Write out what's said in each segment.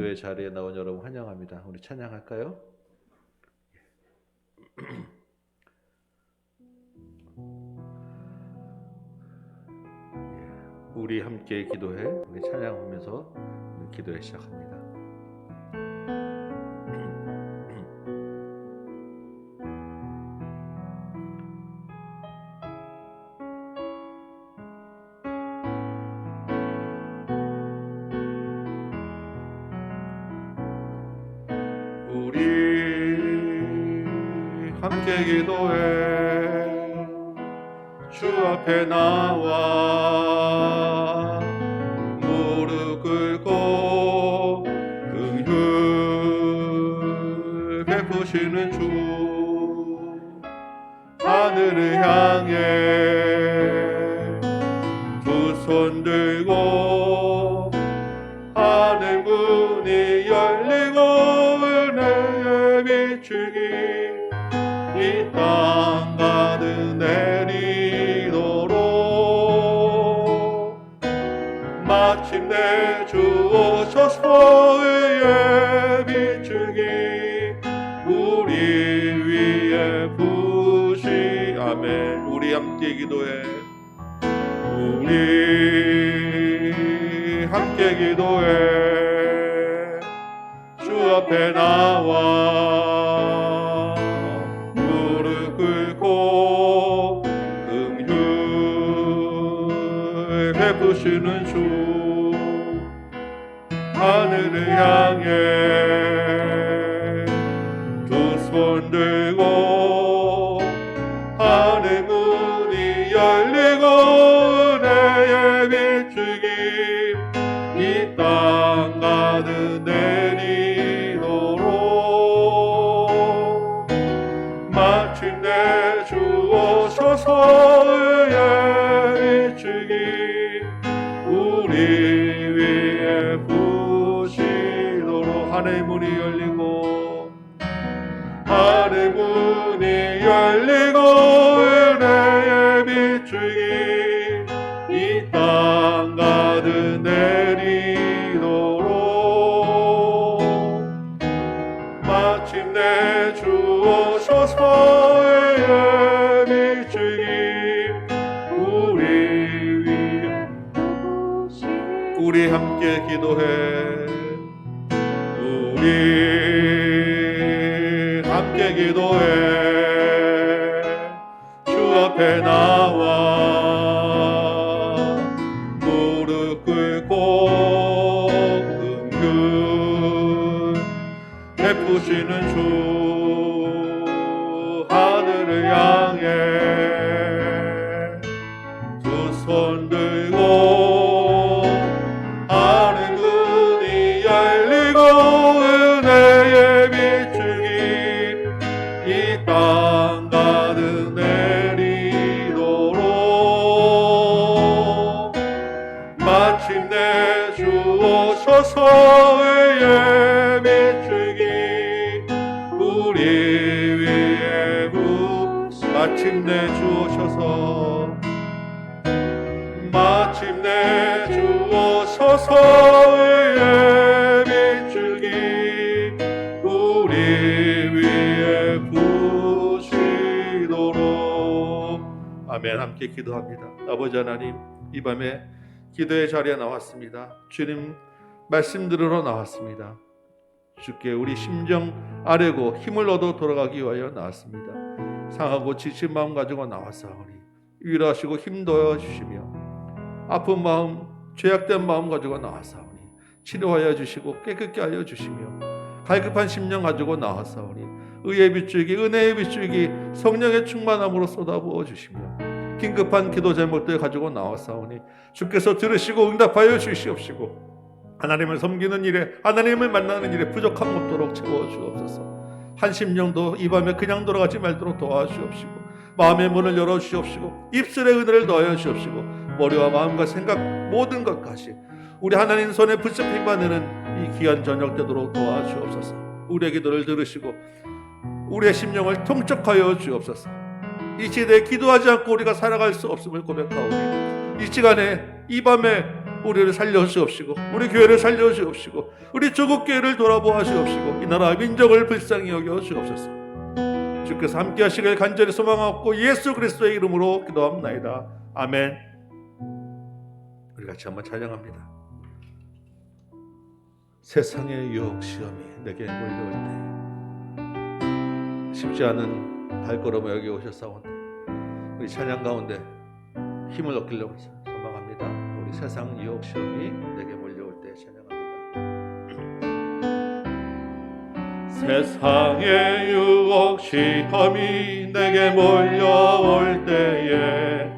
교회 자리에 나온 여러분 환영합니다. 우리 찬양할까요? 우리 함께 기도해. 우리 찬양하면서 기도해 시작합니다. 우리 함께 기도해. 주 앞에 나와 무릎 꿇고 긍휼 베푸시는 주 하늘을 향해 두 손 들고 하늘 문이 열리고 은혜의 비추기 이 땅 가득 내리도록 마침내 주 오셔서 의의 비추기 우리 위에 부으시. 아멘. 우리 함께 기도해. 우리 함께 기도해. 주 앞에 나와 무릎 꿇고 긍휼 베푸시는 주 하늘을 향해 두 손 들고 하늘 문이 열리고 은혜의 비추기 이 땅 가득 내리도록 마침내 주 오셔서 의의 비추기 우리 위에 부으시도록 하늘 문이 열리고 하늘 문이 열리고 은혜의 비추기 이 땅 가득 내리도록 마침내 주 오셔서 의의 비추기 우리 위에 우리 함께 기도해. 우리 함께 기도해. 주 앞에 나와 무릎 꿇고 긍휼 베푸시는 주 하늘을 향해 두 손 들고 하늘 문이 열리고 은혜의 비추기 이 땅 가득 내리도록 마침내 주 오셔서 의의 비추기 우리 위에 마침내 주 오셔서 마침내 주 오셔서 의의 비추기 우리 위에 부으시도록. 아멘. 함께 기도합니다. 아버지 하나님, 이 밤에 기도의 자리에 나왔습니다. 주님 말씀 들으러 나왔습니다. 주께 우리 심정 아뢰고 힘을 얻어 돌아가기 위하여 나왔습니다. 상하고 지친 마음 가지고 나왔사오니 위로하시고 힘도어 주시며 아픈 마음, 죄악된 마음 가지고 나왔사오니 치료하여 주시고 깨끗게 하여 주시며 갈급한 심령 가지고 나왔사오니 의의 비추기, 은혜의 비추기, 성령의 충만함으로 쏟아부어 주시며 긴급한 기도 제목들 가지고 나왔사오니 주께서 들으시고 응답하여 주시옵시고 하나님을 섬기는 일에, 하나님을 만나는 일에 부족함 없도록 채워주옵소서. 한 심령도 이 밤에 그냥 돌아가지 말도록 도와주옵시고 마음의 문을 열어주옵시고 입술의 은혜를 넣어 주옵시고 머리와 마음과 생각 모든 것까지 우리 하나님 손에 붙잡힌 바되는 이 귀한 저녁 되도록 도와주옵소서. 우리의 기도를 들으시고 우리의 심령을 통촉하여 주옵소서. 이 시대에 기도하지 않고 우리가 살아갈 수 없음을 고백하오니 이 시간에 이 밤에 우리를 살려주옵시고 우리 교회를 살려주옵시고 우리 조국교회를 돌아보아 주옵시고 이 나라 민족을 불쌍히 여겨 주옵소서. 주께서 함께 하시길 간절히 소망하고 예수 그리스도의 이름으로 기도합나이다. 아멘. 우리 같이 한번 찬양합니다. 세상의 유혹 시험이 내게 몰려올 때 쉽지 않은 발걸음을 여기 오셨사온데 우리 찬양 가운데 힘을 얻기려고 소망합니다. 우리 세상 유혹 시험이 내게 몰려올 때 찬양합니다. 세상의 유혹 시험이 내게 몰려올 때에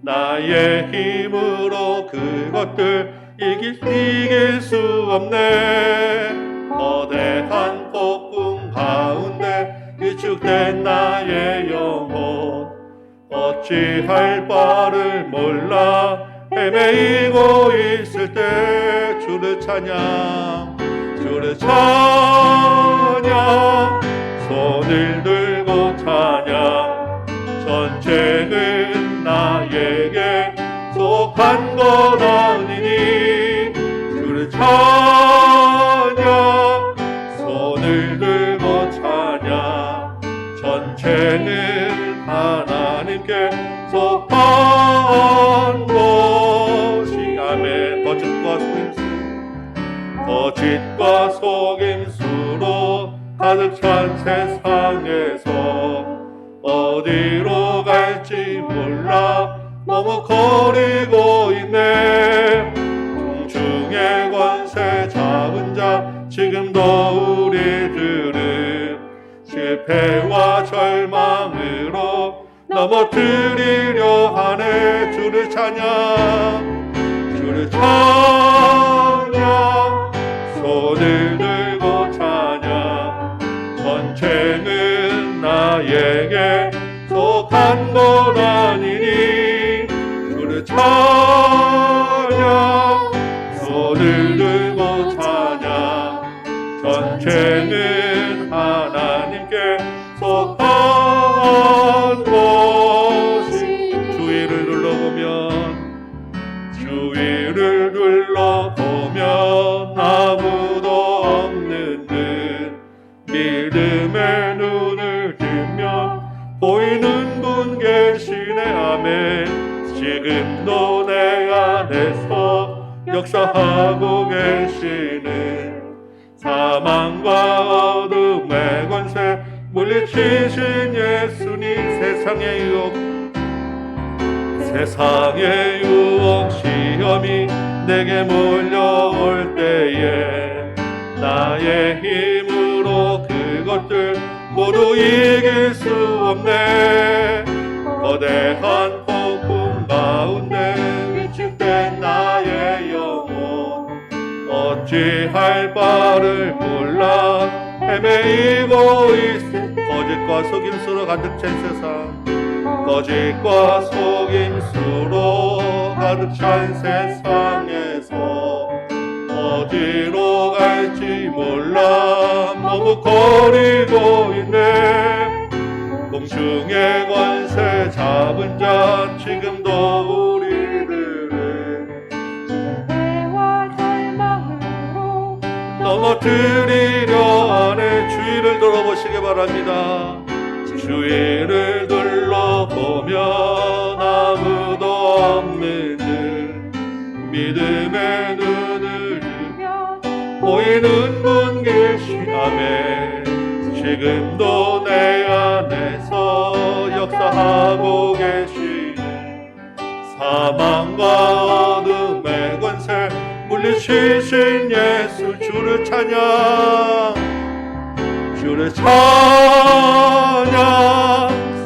나의 힘으로 그것들 이길 수 없네. 거대한 폭풍 가운데 위축된 나의 영혼 어찌할 바를 몰라 헤매이고 있을 때 주를 찬양 주를 찬양 손을 들고 찬양 전쟁은 나에게 속한 것 아니니 주를 찬양 손을 들고 찬양 전쟁은 하나님께 속한 것이 아멘. 거짓과 속임수로 가득 찬 세상에서 어디로 갈지 몰라 너무 거리고 있네. 중중의 권세 잡은 자 지금도 우리들은 실패와 절망으로 넘어뜨리려 하네. 주를 찬양 주를 찬양 손을 들고 찬양 전쟁은 나에게 속한 것 아니니 주를 찬양 손을 들고 찬양 전쟁은 하나님께 속한 것이 주위를 둘러보면 아무도 없는 듯 믿음의 눈을 뜨면 보이는 분 계시네. 아멘. 지금도 내 안에서 역사하고 계시는 사망과 어둠의 권세 물리치신 예수님. 세상의 유혹 시험이 내게 몰려올 때에 나의 힘으로 그것들 모두 이길 수 없네. 거대한 폭풍 가운데 위축된 나의 영혼 어찌할 바를 몰라 헤매이고 있을 거짓과 속임수로 가득 찬 세상 거짓과 속임수로 가득 찬 세상에서 어디로 갈지 몰라 너무 거리고 있네. 공중의 권세 잡은 자 지금도 우리들은 실패와 절망으로 넘어뜨리려 하네. 주위를 돌아보시기 바랍니다. 주위를 둘러보면 아무도 없는 듯 믿음의 눈을 들면 보이는 분 계시다며 지금도 내 안에서 역사하고 계시는 사망과 어둠의 권세 물리치신 예수. 주를 찬양 주를 찬양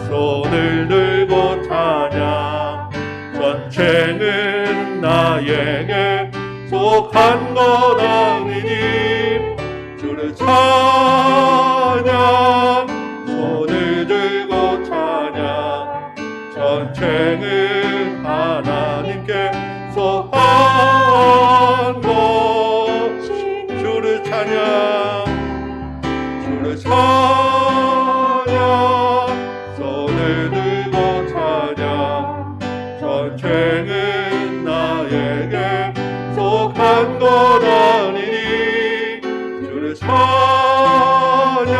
손을 들고 찬양 전쟁은 나에게 속한 것 아니니 주를 찬양 손을 들고 찬양 전쟁은 하나님께 속한 것. 주를 찬양 주를 찬양 손을 들고 찬양 전쟁은 나에게 주를 찬양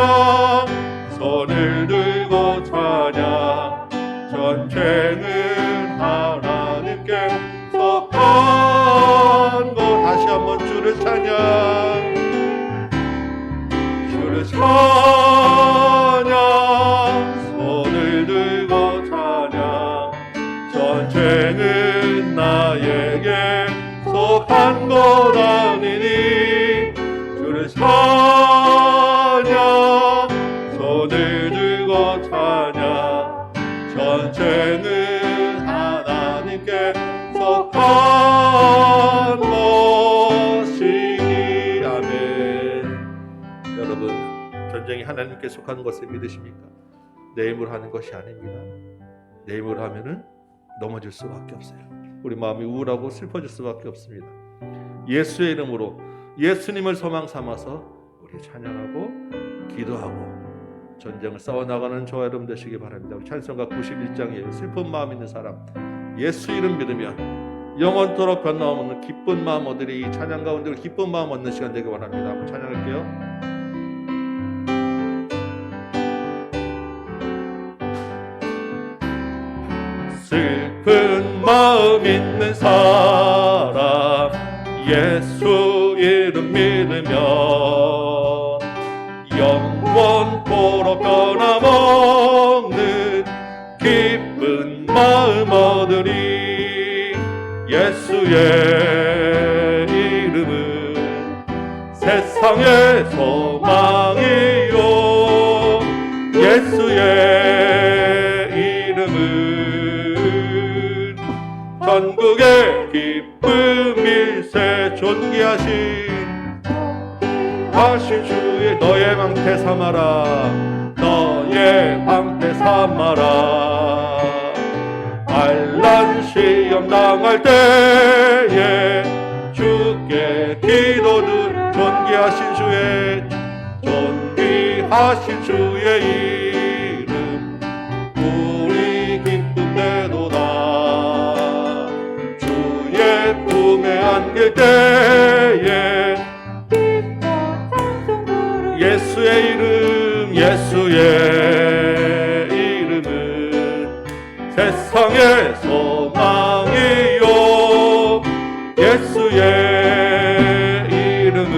손을 들고 찬양 전쟁은 하나님께 속한 것 다시 한번 주를 찬양 주를 찬양 손을 들고 찬양 전쟁은 나에게 속한 것 아니니 주를 찬양 손을 들고 찬양 전쟁은 하나님께 속한 것이니 아멘. 여러분 전쟁이 하나님께 속한 것을 믿으십니까? 내 힘으로 하는 것이 아닙니다. 내 힘으로 하면은 넘어질 수밖에 없어요. 우리 마음이 우울하고 슬퍼질 수밖에 없습니다. 예수의 이름으로 예수님을 소망 삼아서 우리 찬양하고 기도하고 전쟁을 싸워나가는 저와 여러분 되시기 바랍니다. 우리 찬송가 91장에 슬픈 마음 있는 사람 예수 이름 믿으면 영원토록 변함없는 기쁜 마음 얻으리. 이 찬양 가운데 기쁜 마음 얻는 시간 되기 원합니다. 한번 찬양할게요. 슬픈 마음 있는 사람 예수 이름 믿으면 영원토록 변함없는 기쁜 마음 얻으리. 예수의 이름은 세상의 소망이요 예수의 이름은 전국의 기쁨일세. 존귀하신 주의 너의 방패 삼아라 너의 방패 삼아라. 환난 시험 당할 때에 주께 기도들 존귀하신 주의 이름 우리 기쁨되도다. 주의 품에 안길 때에 예수의 이름은 세상의 소망이요 예수의 이름은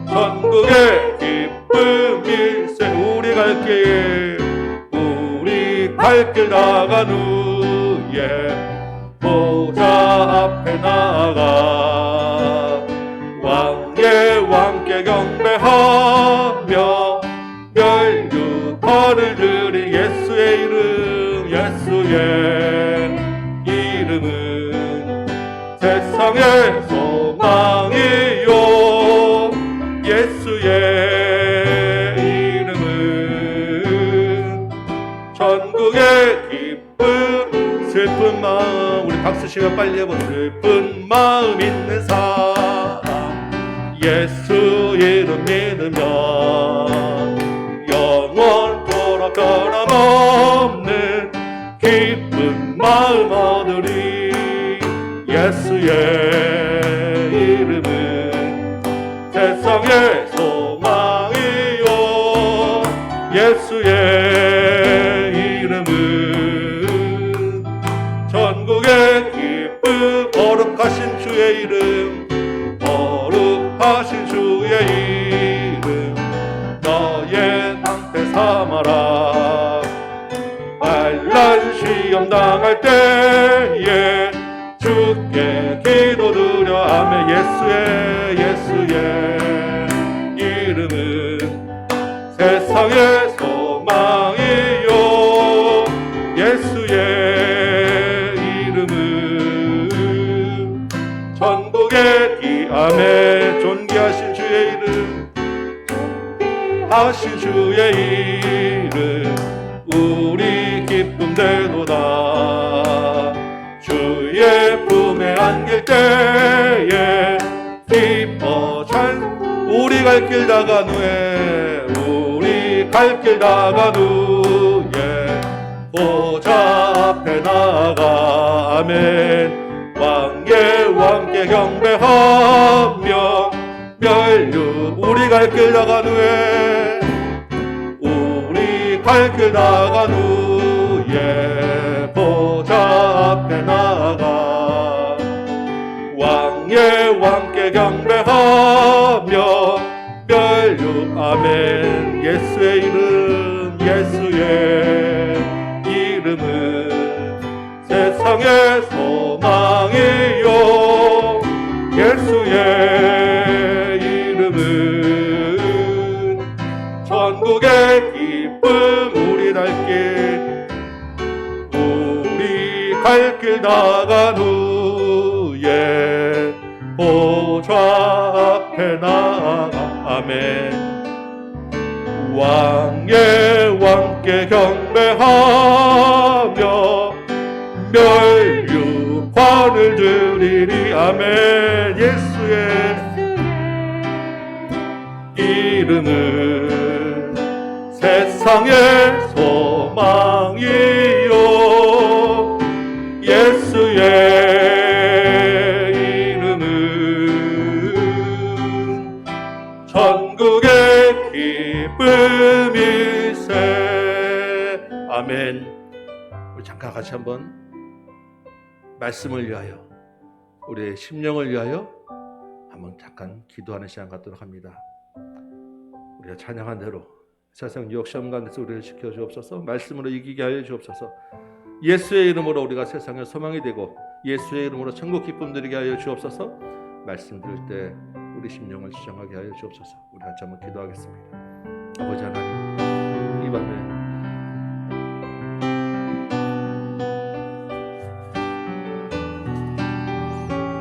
전국의 기쁨일세. 우리 갈 길 나간 후에 보좌 앞에 나아가 왕께 경배하며 멸류관을 드린 예수의 이름은 세상의 소망이요 예수의 이름은 전국의 기쁨. 슬픈 마음 우리 박수 시간 빨리 해보세요. 슬픈 마음 있는 사람 예수 이름 믿으면 영원토록 변함없는 기쁜 마음 얻으리. 예수의 이름은 세상의 소망이요 예수의 이름은 전국의 기쁨. 거룩하신 주의 이름 거룩하신 주의 이름 너의 방패 삼아라. 환난 시험 당할 때에 주께 기도드려 아멘. 예수의 이름은 세상의 소망이요 예수의 이름은 전국의 아멘. 존귀하신 주의 이름 하신 주의 이름 우리 기쁨되도다. 주의 품에 안길 때에 기뻐 우리 갈 길 나간 후에 보좌 앞에 나가 아멘. 왕께 경배하며 멸류 우리 갈 길 나간 후에 우리 갈 길 나간 후에 보좌 앞에 나가 왕의 왕께 경배하며 멸류 아멘 예수의 이름 예수의 이름은 세상의 소망이요 예수의 이름은 천국의 기쁨 우리 갈 길 나간 후에 보좌 앞에 나가 아멘 왕의 왕께 경배하며 멸류관을 드리리 아멘 예수의 이름은 세상의 소망이요 예수의 이름은 천국의 기쁨일세 아멘. 우리 잠깐 같이 한번 말씀을 위하여 우리의 심령을 위하여 한번 잠깐 기도하는 시간 갖도록 합니다. 우리가 찬양한 대로 세상 유혹 시험 가운데서 우리를 지켜주옵소서. 말씀으로 이기게 하여 주옵소서. 예수의 이름으로 우리가 세상의 소망이 되고 예수의 이름으로 천국 기쁨 드리게 하여 주옵소서. 말씀 들을 때 우리 심령을 주장하게 하여 주옵소서. 우리 같이 한번 기도하겠습니다. 아버지 하나님 이 밤에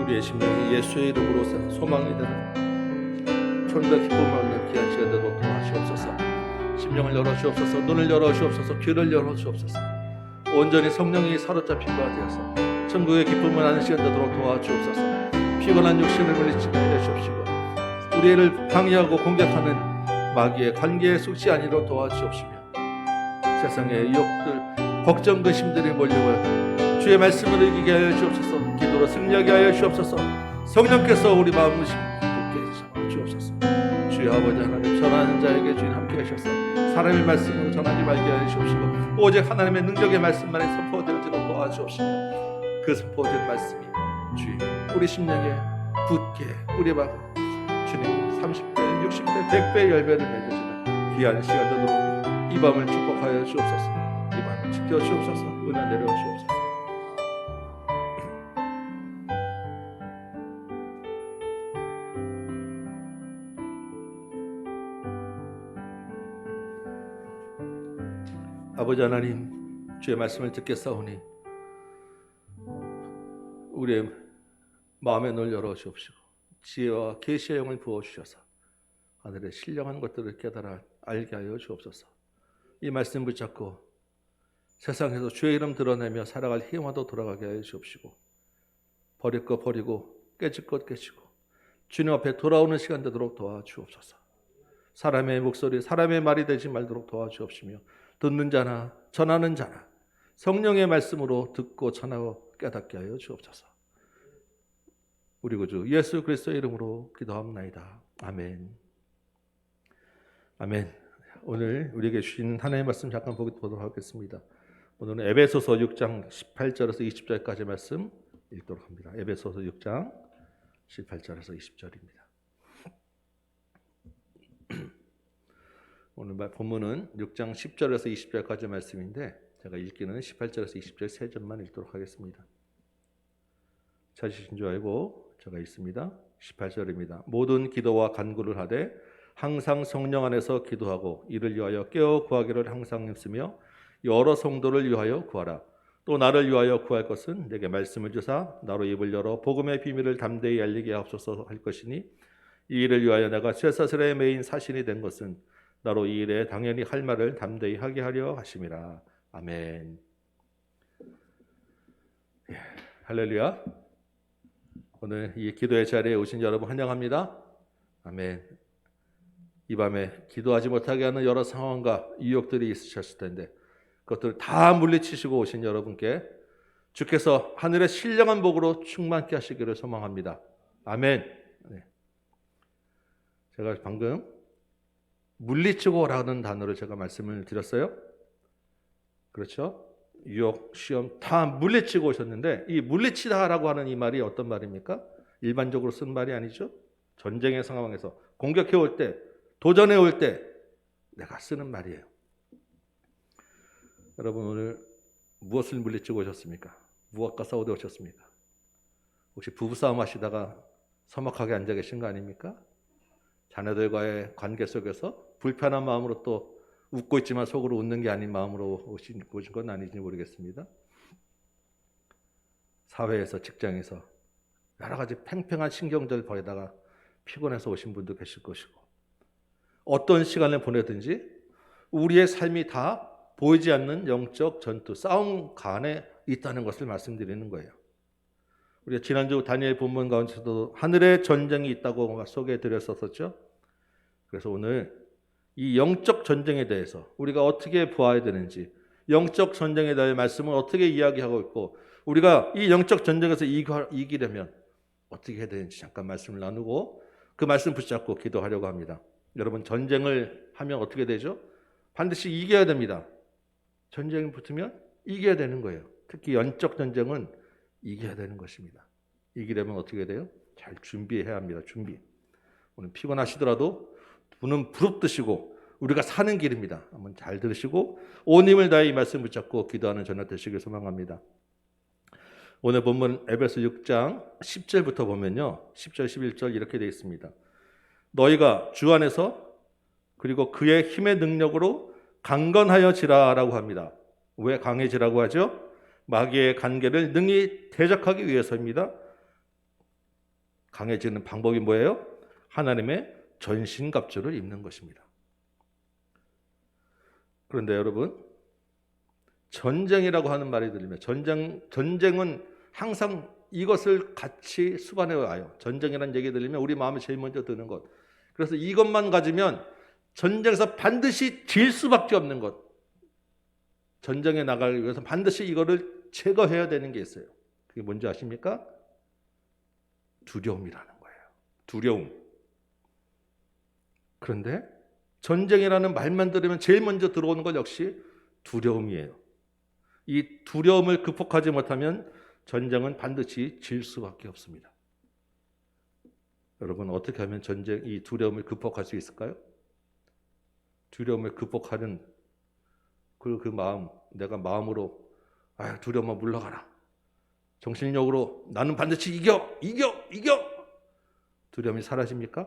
우리의 심령이 예수의 이름으로 소망이 되는 천국 기쁨을 얻는 귀한 시간 되도록 도와주옵소서. 심령을 열어주옵소서. 눈을 열어주옵소서. 귀를 열어주옵소서. 온전히 성령이 사로잡힌 바 되어서 천국의 기쁨을 아는 시간 되도록 도와주옵소서. 피곤한 육신을 물리치게 하여 주옵시고 우리를 방해하고 공격하는 마귀의 관계에 속지 아니도록 도와주옵시며 세상의 유혹들 걱정 근심들이 몰려와요. 주의 말씀으로 이기게 하여 주옵소서. 기도로 승리하게 하여 주옵소서. 성령께서 우리 마음을 굳게 주옵소서. 주의 아버지 하나님 전하는 자에게 주님 함께 하셔서 사람의 말씀으로 전하지 말게 하여 주옵시고 오직 하나님의 능력의 말씀만이 선포되어지도록 도와주옵시며 그 선포된 말씀이 주님 우리 심령에 굳게 뿌려박아 주님 30배, 60배, 100배의 열매를 맺어주는 귀한 시간 되도록 이 밤을 축복하여 주옵소서. 이 밤을 지켜주옵소서. 은혜 내려 주옵소서. 아버지 하나님 주의 말씀을 듣겠사오니 우리의 마음의 눈을 열어주옵시고 지혜와 계시의 영을 부어주셔서 하늘의 신령한 것들을 깨달아 알게 하여 주옵소서. 이 말씀 붙잡고 세상에서 주의 이름 드러내며 살아갈 희망도 돌아가게 하여 주옵시고 버릴 것 버리고 깨질 것 깨지고 주님 앞에 돌아오는 시간 되도록 도와주옵소서. 사람의 목소리 사람의 말이 되지 말도록 도와주옵시며 듣는 자나 전하는 자나 성령의 말씀으로 듣고 전하고 깨닫게 하여 주옵소서. 우리 구주 예수 그리스도의 이름으로 기도합나이다. 아멘. 아멘. 오늘 우리에게 주신 하나님의 말씀 잠깐 보도록 하겠습니다. 오늘은 에베소서 6장 18절에서 20절까지 말씀 읽도록 합니다. 에베소서 6장 18절에서 20절입니다. 오늘 본문은 6장 10절에서 20절까지 말씀인데 제가 읽기는 18절에서 20절 세 절만 읽도록 하겠습니다. 찾으신 줄 알고 제가 읽습니다. 18절입니다. 모든 기도와 간구를 하되 항상 성령 안에서 기도하고 이를 위하여 깨어 구하기를 항상 힘쓰며 여러 성도를 위하여 구하라. 또 나를 위하여 구할 것은 내게 말씀을 주사 나로 입을 열어 복음의 비밀을 담대히 알리게 하옵소서 할 것이니 이 일을 위하여 내가 쇠사슬에 매인 사신이 된 것은 나로 이 일에 당연히 할 말을 담대히 하게 하려 하심이라. 아멘. 예, 할렐루야. 오늘 이 기도의 자리에 오신 여러분 환영합니다. 아멘. 이 밤에 기도하지 못하게 하는 여러 상황과 유혹들이 있으셨을 텐데 그것들을 다 물리치시고 오신 여러분께 주께서 하늘의 신령한 복으로 충만케 하시기를 소망합니다. 아멘. 네. 제가 방금 물리치고라는 단어를 제가 말씀을 드렸어요. 그렇죠? 유혹, 시험 다 물리치고 오셨는데 이 물리치다라고 하는 이 말이 어떤 말입니까? 일반적으로 쓴 말이 아니죠. 전쟁의 상황에서 공격해 올 때, 도전해 올 때 내가 쓰는 말이에요. 여러분 오늘 무엇을 물리치고 오셨습니까? 무엇과 싸우다 오셨습니까? 혹시 부부싸움 하시다가 서먹하게 앉아 계신 거 아닙니까? 자녀들과의 관계 속에서 불편한 마음으로 또 웃고 있지만 속으로 웃는 게 아닌 마음으로 오신 건 아닌지 모르겠습니다. 사회에서, 직장에서 여러 가지 팽팽한 신경들 벌이다가 피곤해서 오신 분도 계실 것이고, 어떤 시간을 보내든지 우리의 삶이 다 보이지 않는 영적 전투, 싸움 간에 있다는 것을 말씀드리는 거예요. 우리가 지난주 다니엘 본문 가운데서도 하늘의 전쟁이 있다고 소개해 드렸었죠. 그래서 오늘 이 영적 전쟁에 대해서 우리가 어떻게 보아야 되는지, 영적 전쟁에 대한 말씀을 어떻게 이야기하고 있고, 우리가 이 영적 전쟁에서 이기려면 어떻게 해야 되는지 잠깐 말씀을 나누고 그 말씀 붙잡고 기도하려고 합니다. 여러분, 전쟁을 하면 어떻게 되죠? 반드시 이겨야 됩니다. 전쟁이 붙으면 이겨야 되는 거예요. 특히 영적 전쟁은 이겨야 되는 것입니다. 이기려면 어떻게 돼요? 잘 준비해야 합니다. 준비. 오늘 피곤하시더라도 눈은 부릅뜨시고 우리가 사는 길입니다. 한번 잘 들으시고 온 힘을 다해 이 말씀 붙잡고 기도하는 저녁 되시길 소망합니다. 오늘 본문 에베소 6장 10절부터 보면요, 10절 11절 이렇게 되어 있습니다. 너희가 주 안에서 그리고 그의 힘의 능력으로 강건하여지라라고 합니다. 왜 강해지라고 하죠? 마귀의 관계를 능히 대적하기 위해서입니다. 강해지는 방법이 뭐예요? 하나님의 전신갑주를 입는 것입니다. 그런데 여러분, 전쟁이라고 하는 말이 들리면 전쟁은 항상 이것을 같이 수반해 와요. 전쟁이라는 얘기 들리면 우리 마음에 제일 먼저 드는 것. 그래서 이것만 가지면 전쟁에서 반드시 질 수밖에 없는 것. 전쟁에 나가기 위해서 반드시 이거를 제거해야 되는 게 있어요. 그게 뭔지 아십니까? 두려움이라는 거예요. 두려움. 그런데 전쟁이라는 말만 들으면 제일 먼저 들어오는 것 역시 두려움이에요. 이 두려움을 극복하지 못하면 전쟁은 반드시 질 수밖에 없습니다. 여러분, 어떻게 하면 이 두려움을 극복할 수 있을까요? 두려움을 극복하는 그 마음, 내가 마음으로 두려움아 물러가라. 정신력으로 나는 반드시 이겨. 두려움이 사라집니까?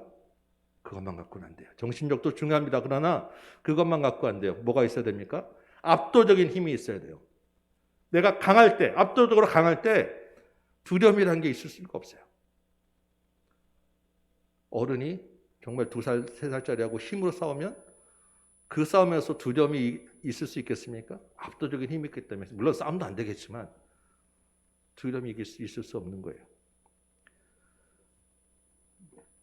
그것만 갖고는 안 돼요. 정신력도 중요합니다. 그러나 그것만 갖고 안 돼요. 뭐가 있어야 됩니까? 압도적인 힘이 있어야 돼요. 내가 강할 때, 압도적으로 강할 때 두려움이라는 게 있을 수가 없어요. 어른이 정말 2살, 3살짜리하고 힘으로 싸우면 그 싸움에서 두려움이 있을 수 있겠습니까? 압도적인 힘이 있기 때문에. 물론 싸움도 안 되겠지만 두려움이 있을 수 없는 거예요.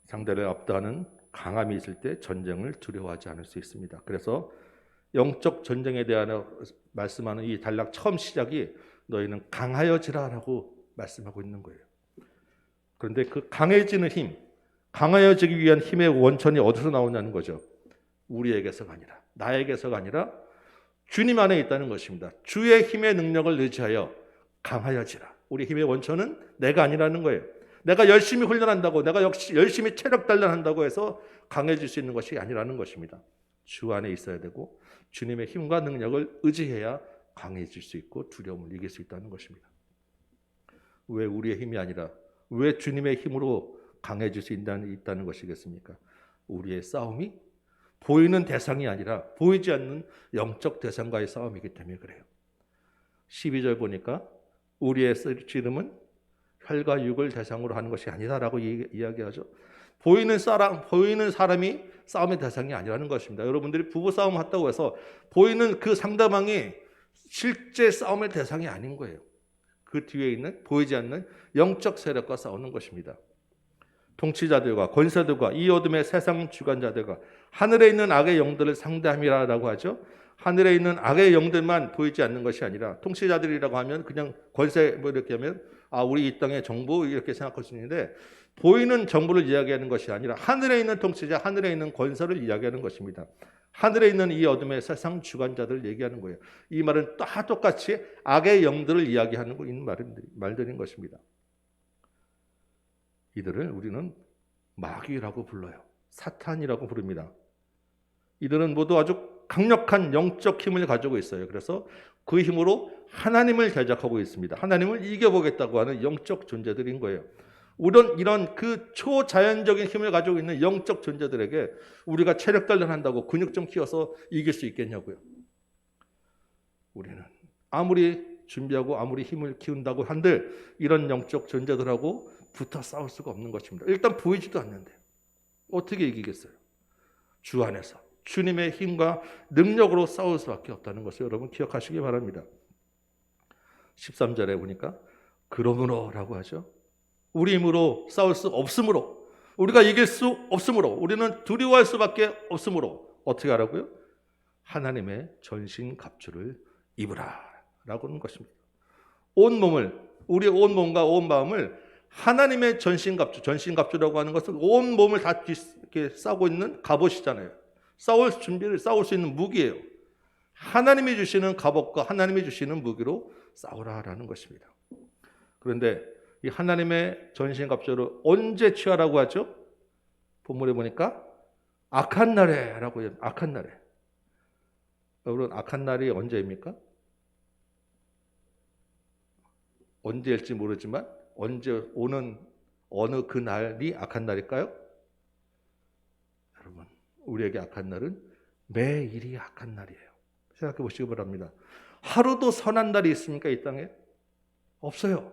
상대를 압도하는 강함이 있을 때 전쟁을 두려워하지 않을 수 있습니다. 그래서 영적 전쟁에 대한 말씀하는 이 단락 처음 시작이 너희는 강하여지라라고 말씀하고 있는 거예요. 그런데 그 강해지는 힘, 강하여지기 위한 힘의 원천이 어디서 나오냐는 거죠. 우리에게서가 아니라, 나에게서가 아니라 주님 안에 있다는 것입니다. 주의 힘의 능력을 의지하여 강하여지라. 우리 힘의 원천은 내가 아니라는 거예요. 내가 열심히 훈련한다고, 내가 역시 열심히 체력 단련한다고 해서 강해질 수 있는 것이 아니라는 것입니다. 주 안에 있어야 되고 주님의 힘과 능력을 의지해야 강해질 수 있고 두려움을 이길 수 있다는 것입니다. 왜 우리의 힘이 아니라 왜 주님의 힘으로 강해질 수 있다는 것이겠습니까? 우리의 싸움이 보이는 대상이 아니라 보이지 않는 영적 대상과의 싸움이기 때문에 그래요. 12절 보니까 우리의 씨름은 혈과 육을 대상으로 하는 것이 아니다라고 이야기하죠. 보이는 사람이 싸움의 대상이 아니라는 것입니다. 여러분들이 부부싸움 했다고 해서 보이는 그 상대방이 실제 싸움의 대상이 아닌 거예요. 그 뒤에 있는 보이지 않는 영적 세력과 싸우는 것입니다. 통치자들과 권세들과 이 어둠의 세상 주관자들과 하늘에 있는 악의 영들을 상대함이라고 하죠. 하늘에 있는 악의 영들만 보이지 않는 것이 아니라 통치자들이라고 하면 그냥 권세 이렇게 하면 우리 이 땅의 정부 이렇게 생각할 수 있는데 보이는 정부를 이야기하는 것이 아니라 하늘에 있는 통치자, 하늘에 있는 권세를 이야기하는 것입니다. 하늘에 있는 이 어둠의 세상 주관자들을 얘기하는 거예요. 이 말은 다 똑같이 악의 영들을 이야기하는 말들인 것입니다. 이들을 우리는 마귀라고 불러요. 사탄이라고 부릅니다. 이들은 모두 아주 강력한 영적 힘을 가지고 있어요. 그래서 그 힘으로 하나님을 대적하고 있습니다. 하나님을 이겨보겠다고 하는 영적 존재들인 거예요. 이런 그 초자연적인 힘을 가지고 있는 영적 존재들에게 우리가 체력 단련한다고 근육 좀 키워서 이길 수 있겠냐고요. 우리는 아무리 준비하고 아무리 힘을 키운다고 한들 이런 영적 존재들하고 붙어 싸울 수가 없는 것입니다. 일단 보이지도 않는데 어떻게 이기겠어요? 주 안에서 주님의 힘과 능력으로 싸울 수밖에 없다는 것을 여러분 기억하시기 바랍니다. 13절에 보니까 그러므로라고 하죠. 우리 힘으로 싸울 수 없으므로, 우리가 이길 수 없으므로, 우리는 두려워할 수밖에 없으므로 어떻게 하라고요? 하나님의 전신갑주를 입으라 라고 하는 것입니다. 온 몸을, 우리의 온 몸과 온 마음을 하나님의 전신갑주라고 하는 것은 온 몸을 다 이렇게 싸고 있는 갑옷이잖아요. 싸울 수 있는 무기예요. 하나님이 주시는 갑옷과 하나님이 주시는 무기로 싸우라라는 것입니다. 그런데 이 하나님의 전신갑주를 언제 취하라고 하죠? 본문에 보니까 악한 날에라고 해요. 악한 날에. 여러분, 악한 날이 언제입니까? 언제일지 모르지만 언제 오는 어느 그 날이 악한 날일까요? 여러분, 우리에게 악한 날은 매일이 악한 날이에요. 생각해 보시기 바랍니다. 하루도 선한 날이 있습니까? 이 땅에? 없어요.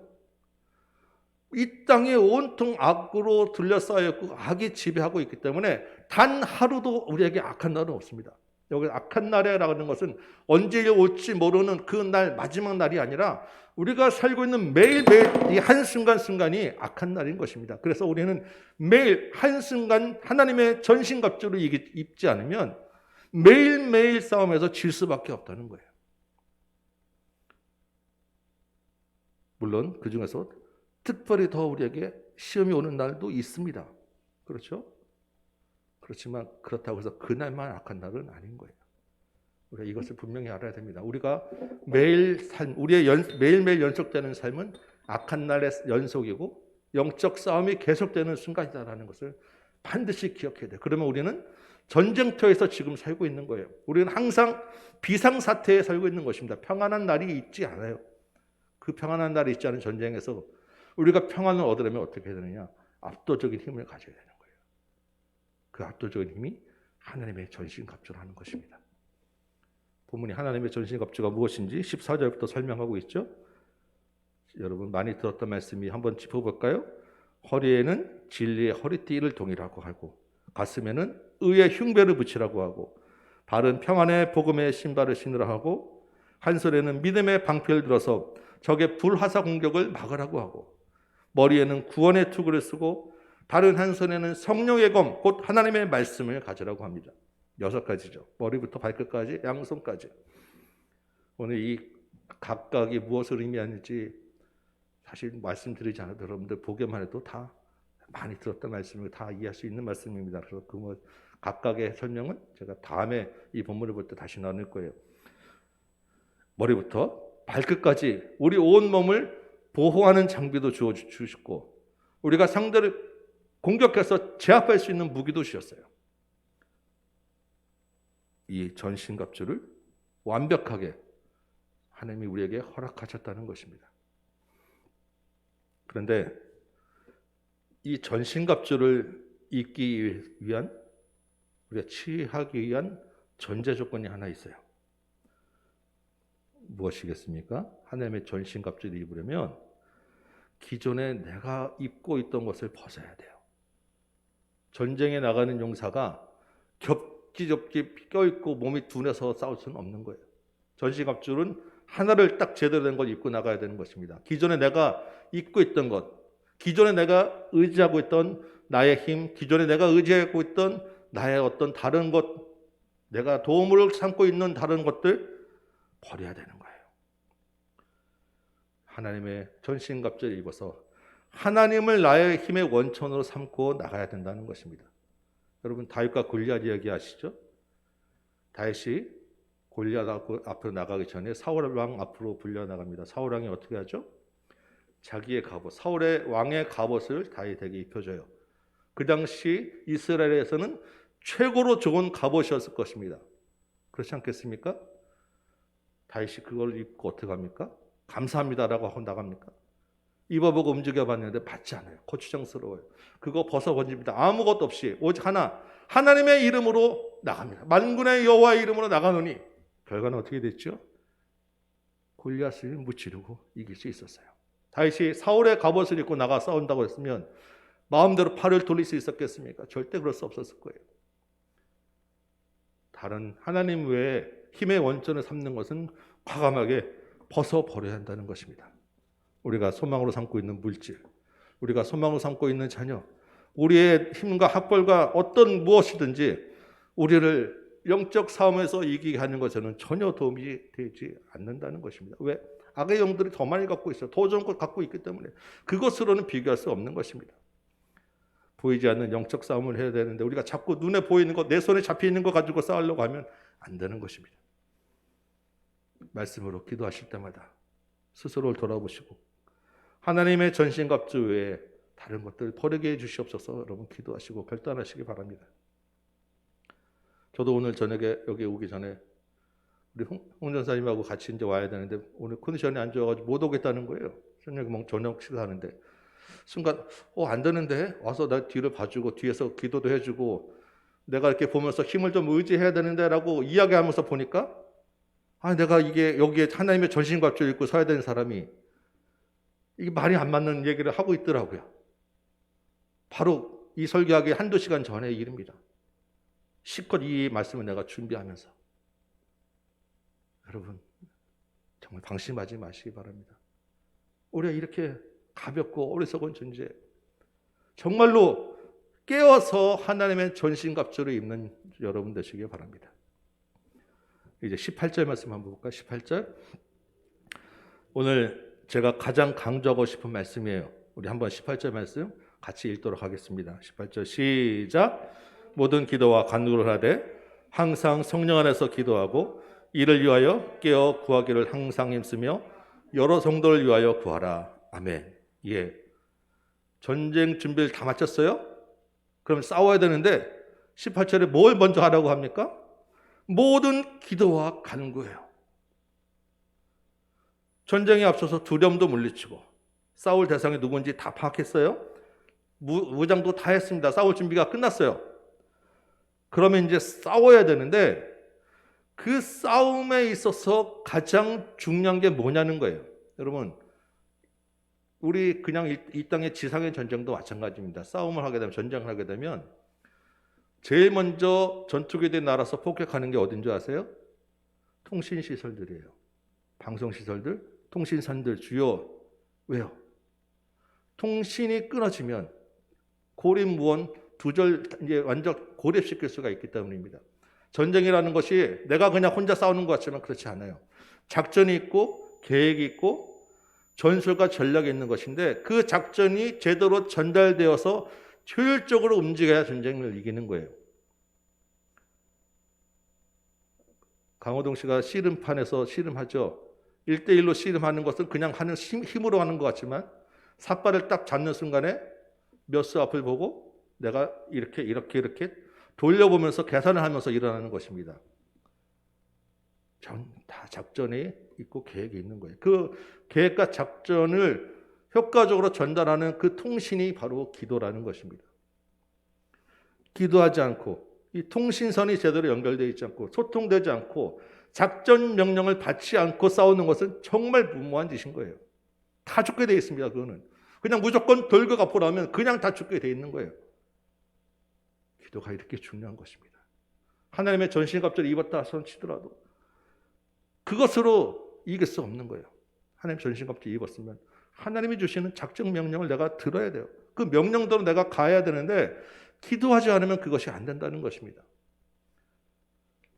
이 땅에 온통 악으로 둘러싸였고 악이 지배하고 있기 때문에 단 하루도 우리에게 악한 날은 없습니다. 여기 악한 날이라고 하는 것은 언제 올지 모르는 그 날, 마지막 날이 아니라 우리가 살고 있는 매일매일 이 한순간순간이 악한 날인 것입니다. 그래서 우리는 매일 한순간 하나님의 전신갑주를 입지 않으면 매일매일 싸움에서 질 수밖에 없다는 거예요. 물론 그중에서 특별히 더 우리에게 시험이 오는 날도 있습니다. 그렇죠? 그렇지만 그렇다고 해서 그날만 악한 날은 아닌 거예요. 우리가 이것을 분명히 알아야 됩니다. 우리가 우리의 매일매일 연속되는 삶은 악한 날의 연속이고 영적 싸움이 계속되는 순간이다라는 것을 반드시 기억해야 돼요. 그러면 우리는 전쟁터에서 지금 살고 있는 거예요. 우리는 항상 비상사태에 살고 있는 것입니다. 평안한 날이 있지 않아요. 그 평안한 날이 있지 않은 전쟁에서 우리가 평안을 얻으려면 어떻게 해야 되느냐? 압도적인 힘을 가져야 되는 거예요. 그 압도적인 힘이 하나님의 전신갑주라는 것입니다. 본문이 하나님의 전신갑주가 무엇인지 14절부터 설명하고 있죠. 여러분 많이 들었던 말씀이 한번 짚어볼까요? 허리에는 진리의 허리띠를 동이라고 하고 가슴에는 의의 흉배를 붙이라고 하고 발은 평안의 복음의 신발을 신으라 하고 한 손에는 믿음의 방패를 들어서 적의 불화사 공격을 막으라고 하고 머리에는 구원의 투구를 쓰고 다른 한 손에는 성령의 검, 곧 하나님의 말씀을 가지라고 합니다. 6가지죠. 머리부터 발끝까지, 양손까지. 오늘 이 각각이 무엇을 의미하는지 사실 말씀드리지 않아도 여러분들 보기만 해도 다 많이 들었던 말씀을 다 이해할 수 있는 말씀입니다. 그래서 그 각각의 설명은 제가 다음에 이 본문을 볼 때 다시 나눌 거예요. 머리부터 발끝까지 우리 온 몸을 보호하는 장비도 주셨고 우리가 상대를 공격해서 제압할 수 있는 무기도 주셨어요. 이 전신갑주를 완벽하게 하나님이 우리에게 허락하셨다는 것입니다. 그런데 이 전신갑주를 입기 위한 우리가 취하기 위한 전제 조건이 하나 있어요. 무엇이겠습니까? 하나님의 전신갑주를 입으려면 기존에 내가 입고 있던 것을 벗어야 돼요. 전쟁에 나가는 용사가 겹지겹지 껴입고 몸이 둔해서 싸울 수는 없는 거예요. 전신갑주는 하나를 딱 제대로 된 걸 입고 나가야 되는 것입니다. 기존에 내가 입고 있던 것, 기존에 내가 의지하고 있던 나의 힘, 기존에 내가 의지하고 있던 나의 어떤 다른 것, 내가 도움을 삼고 있는 다른 것들 버려야 되는 거예요. 하나님의 전신갑주를 입어서 하나님을 나의 힘의 원천으로 삼고 나가야 된다는 것입니다. 여러분 다윗과 골리앗 이야기 아시죠? 다윗이 골리앗 앞으로 나가기 전에 사울 왕 앞으로 불려 나갑니다. 사울 왕이 어떻게 하죠? 자기의 갑옷, 사울의 왕의 갑옷을 다윗에게 입혀줘요. 그 당시 이스라엘에서는 최고로 좋은 갑옷이었을 것입니다. 그렇지 않겠습니까? 다윗이 그걸 입고 어떻게 합니까? 감사합니다라고 하고 나갑니까? 입어보고 움직여봤는데 받지 않아요. 고추장스러워요. 그거 벗어버립니다. 아무것도 없이 오직 하나님의 이름으로 나갑니다. 만군의 여호와의 이름으로 나가노니 결과는 어떻게 됐죠? 골리앗을 무찌르고 이길 수 있었어요. 다윗이 사울의 갑옷을 입고 나가 싸운다고 했으면 마음대로 팔을 돌릴 수 있었겠습니까? 절대 그럴 수 없었을 거예요. 다른 하나님 외에 힘의 원천을 삼는 것은 과감하게 벗어버려야 한다는 것입니다. 우리가 소망으로 삼고 있는 물질, 우리가 소망으로 삼고 있는 자녀, 우리의 힘과 학벌과 어떤 무엇이든지 우리를 영적 싸움에서 이기게 하는 것에는 전혀 도움이 되지 않는다는 것입니다. 왜? 악의 영들이 더 많이 갖고 있어요. 더 좋은 것 갖고 있기 때문에 그것으로는 비교할 수 없는 것입니다. 보이지 않는 영적 싸움을 해야 되는데 우리가 자꾸 눈에 보이는 것, 내 손에 잡혀있는 것 가지고 싸우려고 하면 안 되는 것입니다. 말씀으로 기도하실 때마다 스스로를 돌아보시고 하나님의 전신갑주 외에 다른 것들 버리게 해주시옵소서. 여러분 기도하시고 결단하시기 바랍니다. 저도 오늘 저녁에 여기 오기 전에 우리 홍 전사님하고 같이 이제 와야 되는데 오늘 컨디션이 안 좋아가지고 못 오겠다는 거예요. 저녁 식사하는데 순간 안 되는데 와서 나 뒤를 봐주고 뒤에서 기도도 해주고 내가 이렇게 보면서 힘을 좀 의지해야 되는데라고 이야기하면서 보니까 내가 이게 여기에 하나님의 전신갑주를 입고 서야 되는 사람이 이게 말이 안 맞는 얘기를 하고 있더라고요. 바로 이 설교하기 한두 시간 전의 일입니다. 실컷 이 말씀을 내가 준비하면서 여러분 정말 방심하지 마시기 바랍니다. 우리가 이렇게 가볍고 어리석은 존재, 정말로 깨어서 하나님의 전신갑주를 입는 여러분 되시기 바랍니다. 이제 18절 말씀 한번 볼까요? 18절. 오늘 제가 가장 강조하고 싶은 말씀이에요. 우리 한번 18절 말씀 같이 읽도록 하겠습니다. 18절 시작. 모든 기도와 간구를 하되 항상 성령 안에서 기도하고 이를 위하여 깨어 구하기를 항상 힘쓰며 여러 성도를 위하여 구하라. 아멘. 예. 전쟁 준비를 다 마쳤어요? 그럼 싸워야 되는데 18절에 뭘 먼저 하라고 합니까? 모든 기도와 간구예요. 전쟁에 앞서서 두려움도 물리치고 싸울 대상이 누군지 다 파악했어요. 무장도 다 했습니다. 싸울 준비가 끝났어요. 그러면 이제 싸워야 되는데 그 싸움에 있어서 가장 중요한 게 뭐냐는 거예요. 여러분 우리 그냥 이 땅의 지상의 전쟁도 마찬가지입니다. 싸움을 하게 되면 전쟁을 하게 되면 제일 먼저 전투기들이 날아서 폭격하는 게 어딘 줄 아세요? 통신시설들이에요. 방송시설들, 통신선들 주요. 왜요? 통신이 끊어지면 고립무원 두절 이제 완전 고립시킬 수가 있기 때문입니다. 전쟁이라는 것이 내가 그냥 혼자 싸우는 것 같지만 그렇지 않아요. 작전이 있고 계획이 있고 전술과 전략이 있는 것인데 그 작전이 제대로 전달되어서 효율적으로 움직여야 전쟁을 이기는 거예요. 강호동 씨가 씨름판에서 씨름하죠. 1대1로 씨름하는 것은 그냥 하는 힘으로 하는 것 같지만 삿발을 딱 잡는 순간에 몇 수 앞을 보고 내가 이렇게 돌려보면서 계산을 하면서 일어나는 것입니다. 다 작전이 있고 계획이 있는 거예요. 그 계획과 작전을 효과적으로 전달하는 그 통신이 바로 기도라는 것입니다. 기도하지 않고 이 통신선이 제대로 연결되어 있지 않고 소통되지 않고 작전 명령을 받지 않고 싸우는 것은 정말 무모한 짓인 거예요. 다 죽게 되어 있습니다. 그거는 그냥 무조건 돌고 갚으라 하면 그냥 다 죽게 되어 있는 거예요. 기도가 이렇게 중요한 것입니다. 하나님의 전신갑주를 입었다 손치더라도 그것으로 이길 수 없는 거예요. 하나님 전신갑주 입었으면 하나님이 주시는 작전 명령을 내가 들어야 돼요. 그 명령대로 내가 가야 되는데 기도하지 않으면 그것이 안 된다는 것입니다.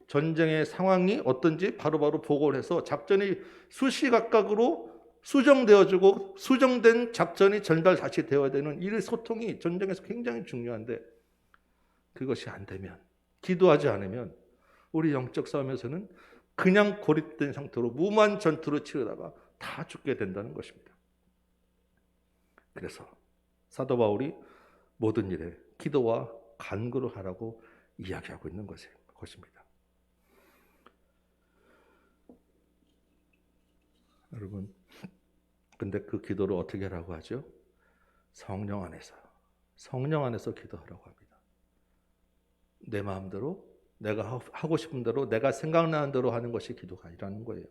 전쟁의 상황이 어떤지 바로바로 보고를 해서 작전이 수시각각으로 수정되어지고 수정된 작전이 전달 다시 되어야 되는 이 소통이 전쟁에서 굉장히 중요한데 그것이 안 되면, 기도하지 않으면 우리 영적 싸움에서는 그냥 고립된 상태로 무모한 전투를 치르다가 다 죽게 된다는 것입니다. 그래서 사도 바울이 모든 일에 기도와 간구를 하라고 이야기하고 있는 것입니다. 여러분, 근데 그 기도를 어떻게 하라고 하죠? 성령 안에서 기도하라고 합니다. 내 마음대로, 내가 하고 싶은 대로, 내가 생각나는 대로 하는 것이 기도가 아니라는 거예요.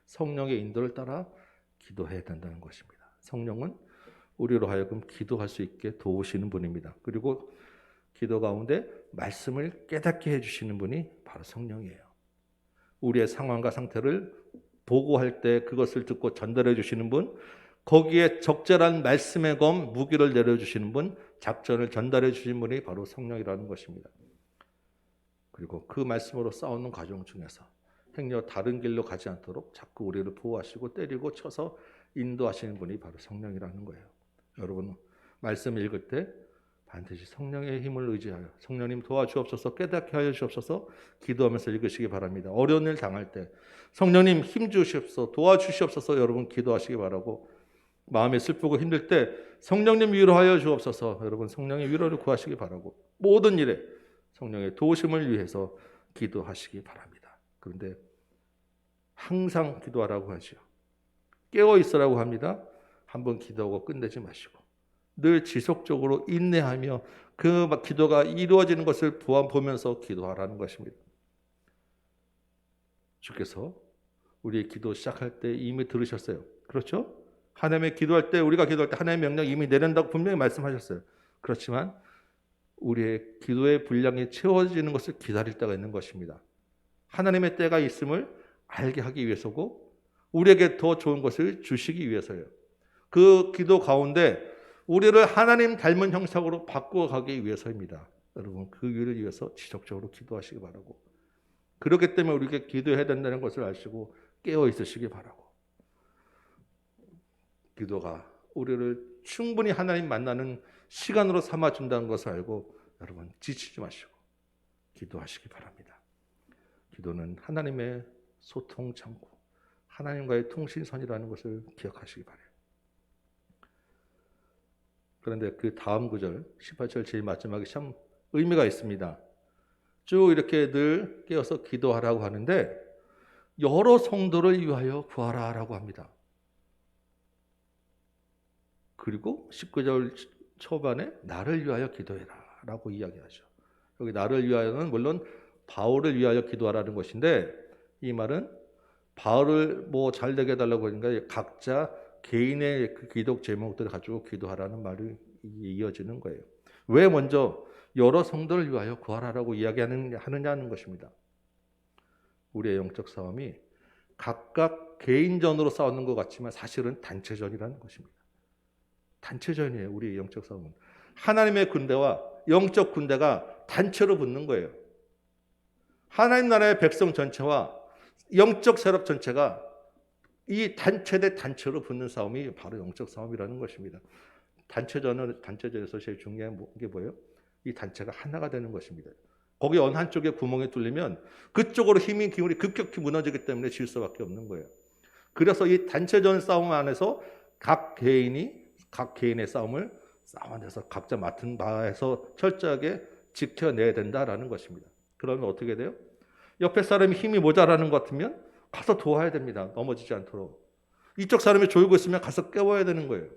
성령의 인도를 따라 기도해야 된다는 것입니다. 성령은 우리로 하여금 기도할 수 있게 도우시는 분입니다. 그리고 기도 가운데 말씀을 깨닫게 해주시는 분이 바로 성령이에요. 우리의 상황과 상태를 보고할 때 그것을 듣고 전달해 주시는 분, 거기에 적절한 말씀의 검, 무기를 내려주시는 분, 작전을 전달해 주신 분이 바로 성령이라는 것입니다. 그리고 그 말씀으로 싸우는 과정 중에서 행여 다른 길로 가지 않도록 자꾸 우리를 보호하시고 때리고 쳐서 인도하시는 분이 바로 성령이라는 거예요. 여러분, 말씀 읽을 때 반드시 성령의 힘을 의지하여 성령님 도와주옵소서, 깨닫게 하여 주옵소서 기도하면서 읽으시기 바랍니다. 어려운 일 당할 때 성령님 힘 주시옵소서, 도와주시옵소서 여러분 기도하시기 바라고, 마음이 슬프고 힘들 때 성령님 위로하여 주옵소서 여러분 성령의 위로를 구하시기 바라고, 모든 일에 성령의 도우심을 위해서 기도하시기 바랍니다. 그런데 항상 기도하라고 하죠. 깨어 있으라고 합니다. 한번 기도하고 끝내지 마시고 늘 지속적으로 인내하며 그 기도가 이루어지는 것을 보면서 기도하라는 것입니다. 주께서 우리의 기도 시작할 때 이미 들으셨어요. 그렇죠? 하나님의 기도할 때, 우리가 기도할 때 하나님의 명령 이미 내린다고 분명히 말씀하셨어요. 그렇지만 우리의 기도의 분량이 채워지는 것을 기다릴 때가 있는 것입니다. 하나님의 때가 있음을 알게 하기 위해서고 우리에게 더 좋은 것을 주시기 위해서요. 그 기도 가운데 우리를 하나님 닮은 형상으로 바꿔가기 위해서입니다. 여러분, 그 일을 위해서 지속적으로 기도하시기 바라고, 그렇기 때문에 우리에게 기도해야 된다는 것을 아시고 깨어 있으시기 바라고, 기도가 우리를 충분히 하나님 만나는 시간으로 삼아준다는 것을 알고 여러분 지치지 마시고 기도하시기 바랍니다. 기도는 하나님의 소통 창구, 하나님과의 통신선이라는 것을 기억하시기 바라요. 그런데 그 다음 구절 18절 제일 마지막에 참 의미가 있습니다. 쭉 이렇게 늘 깨어서 기도하라고 하는데 여러 성도를 위하여 구하라 라고 합니다. 그리고 19절 초반에 나를 위하여 기도해라 라고 이야기하죠. 여기 나를 위하여는 물론 바울을 위하여 기도하라는 것인데, 이 말은 바울을 뭐 잘 되게 해달라고 하니까 각자 개인의 그 기도 제목들을 가지고 기도하라는 말이 이어지는 거예요. 왜 먼저 여러 성도를 위하여 구하라라고 이야기하느냐는 것입니다. 우리의 영적 싸움이 각각 개인전으로 싸우는 것 같지만 사실은 단체전이라는 것입니다. 단체전이에요. 우리의 영적 싸움은 하나님의 군대와 영적 군대가 단체로 붙는 거예요. 하나님 나라의 백성 전체와 영적 세력 전체가 이 단체 대 단체로 붙는 싸움이 바로 영적 싸움이라는 것입니다. 단체전에서 제일 중요한 게 뭐예요? 이 단체가 하나가 되는 것입니다. 거기 어느 한쪽에 구멍이 뚫리면 그쪽으로 힘이 기울이 급격히 무너지기 때문에 질 수밖에 없는 거예요. 그래서 이 단체전 싸움 안에서 각 개인의 싸움을 싸워내서 각자 맡은 바에서 철저하게 지켜내야 된다라는 것입니다. 그러면 어떻게 돼요? 옆에 사람이 힘이 모자라는 것 같으면 가서 도와야 됩니다. 넘어지지 않도록. 이쪽 사람이 졸고 있으면 가서 깨워야 되는 거예요.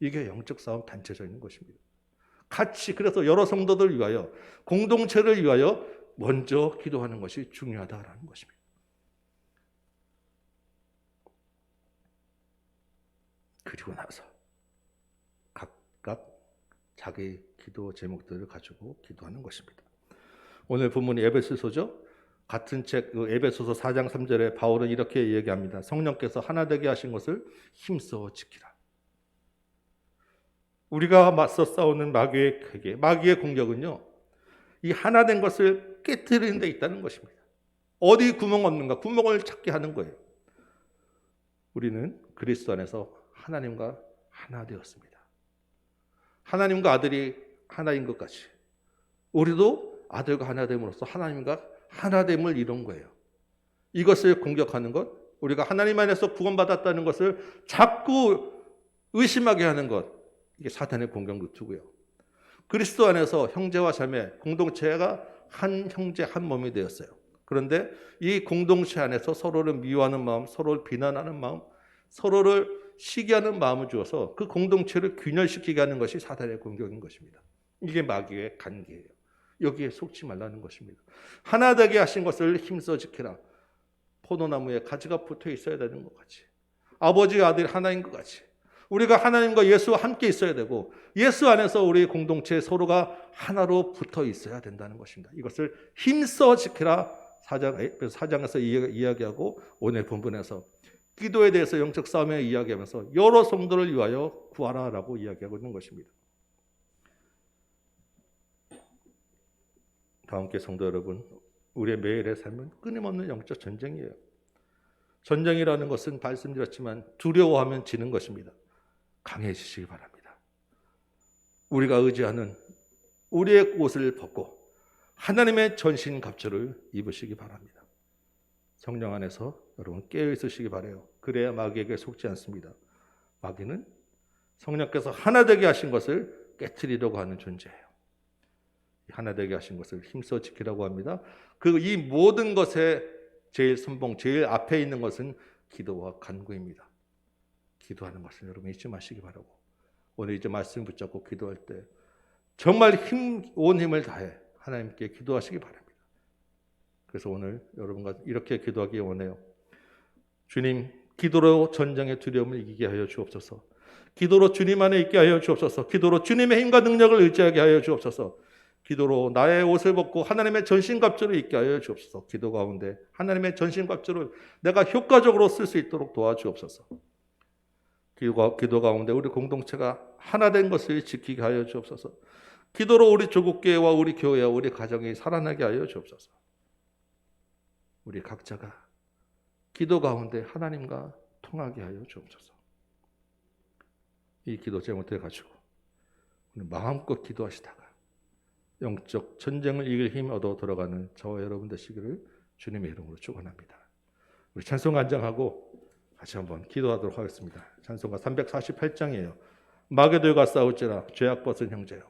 이게 영적 싸움 단체적인 것입니다. 같이, 그래서 여러 성도들 위하여, 공동체를 위하여 먼저 기도하는 것이 중요하다라는 것입니다. 그리고 나서 각각 자기 기도 제목들을 가지고 기도하는 것입니다. 오늘 본문이 에베소서죠. 같은 책 에베소서 4장 3절에 바울은 이렇게 얘기합니다. 성령께서 하나 되게 하신 것을 힘써 지키라. 우리가 맞서 싸우는 마귀의 공격은요, 이 하나 된 것을 깨뜨리는 데 있다는 것입니다. 어디 구멍 없는가? 구멍을 찾게 하는 거예요. 우리는 그리스도 안에서 하나님과 하나 되었습니다. 하나님과 아들이 하나인 것 같이 우리도 아들과 하나 됨으로써 하나님과 하나됨을 이룬 거예요. 이것을 공격하는 것, 우리가 하나님 안에서 구원받았다는 것을 자꾸 의심하게 하는 것, 이게 사탄의 공격 루트고요. 그리스도 안에서 형제와 자매, 공동체가 한 형제 한 몸이 되었어요. 그런데 이 공동체 안에서 서로를 미워하는 마음, 서로를 비난하는 마음, 서로를 시기하는 마음을 주어서 그 공동체를 균열시키게 하는 것이 사탄의 공격인 것입니다. 이게 마귀의 간계예요. 여기에 속지 말라는 것입니다. 하나 되게 하신 것을 힘써 지키라. 포도나무에 가지가 붙어 있어야 되는 것 같이, 아버지와 아들이 하나인 것 같이 우리가 하나님과 예수와 함께 있어야 되고, 예수 안에서 우리 공동체 서로가 하나로 붙어 있어야 된다는 것입니다. 이것을 힘써 지키라. 4장에서 이야기하고 오늘 본문에서 기도에 대해서 영적 싸움에 이야기하면서 여러 성도를 위하여 구하라라고 이야기하고 있는 것입니다. 다 함께 성도 여러분, 우리의 매일의 삶은 끊임없는 영적 전쟁이에요. 전쟁이라는 것은 말씀드렸지만 두려워하면 지는 것입니다. 강해지시기 바랍니다. 우리가 의지하는 우리의 옷을 벗고 하나님의 전신갑주를 입으시기 바랍니다. 성령 안에서 여러분 깨어 있으시기 바라요. 그래야 마귀에게 속지 않습니다. 마귀는 성령께서 하나 되게 하신 것을 깨트리려고 하는 존재예요. 하나 되게 하신 것을 힘써 지키라고 합니다. 이 모든 것의 제일 선봉, 제일 앞에 있는 것은 기도와 간구입니다. 기도하는 것을 여러분 잊지 마시기 바라고, 오늘 이제 말씀 붙잡고 기도할 때 정말 온 힘을 다해 하나님께 기도하시기 바랍니다. 그래서 오늘 여러분과 이렇게 기도하기 원해요. 주님, 기도로 전쟁의 두려움을 이기게 하여 주옵소서. 기도로 주님 안에 있게 하여 주옵소서. 기도로 주님의 힘과 능력을 의지하게 하여 주옵소서. 기도로 나의 옷을 벗고 하나님의 전신갑주를 입게 하여 주옵소서. 기도 가운데 하나님의 전신갑주를 내가 효과적으로 쓸 수 있도록 도와주옵소서. 기도 가운데 우리 공동체가 하나 된 것을 지키게 하여 주옵소서. 기도로 우리 조국교회와 우리 교회와 우리 가정이 살아나게 하여 주옵소서. 우리 각자가 기도 가운데 하나님과 통하게 하여 주옵소서. 이 기도 제목을 가지고 마음껏 기도하시다가 영적 전쟁을 이길 힘 얻어 들어가는 저와 여러분 되시기를 주님의 이름으로 축원합니다. 우리 찬송 간장하고 같이 한번 기도하도록 하겠습니다. 찬송가 348장이에요. 마귀들과 싸울지라 죄악 벗은 형제여.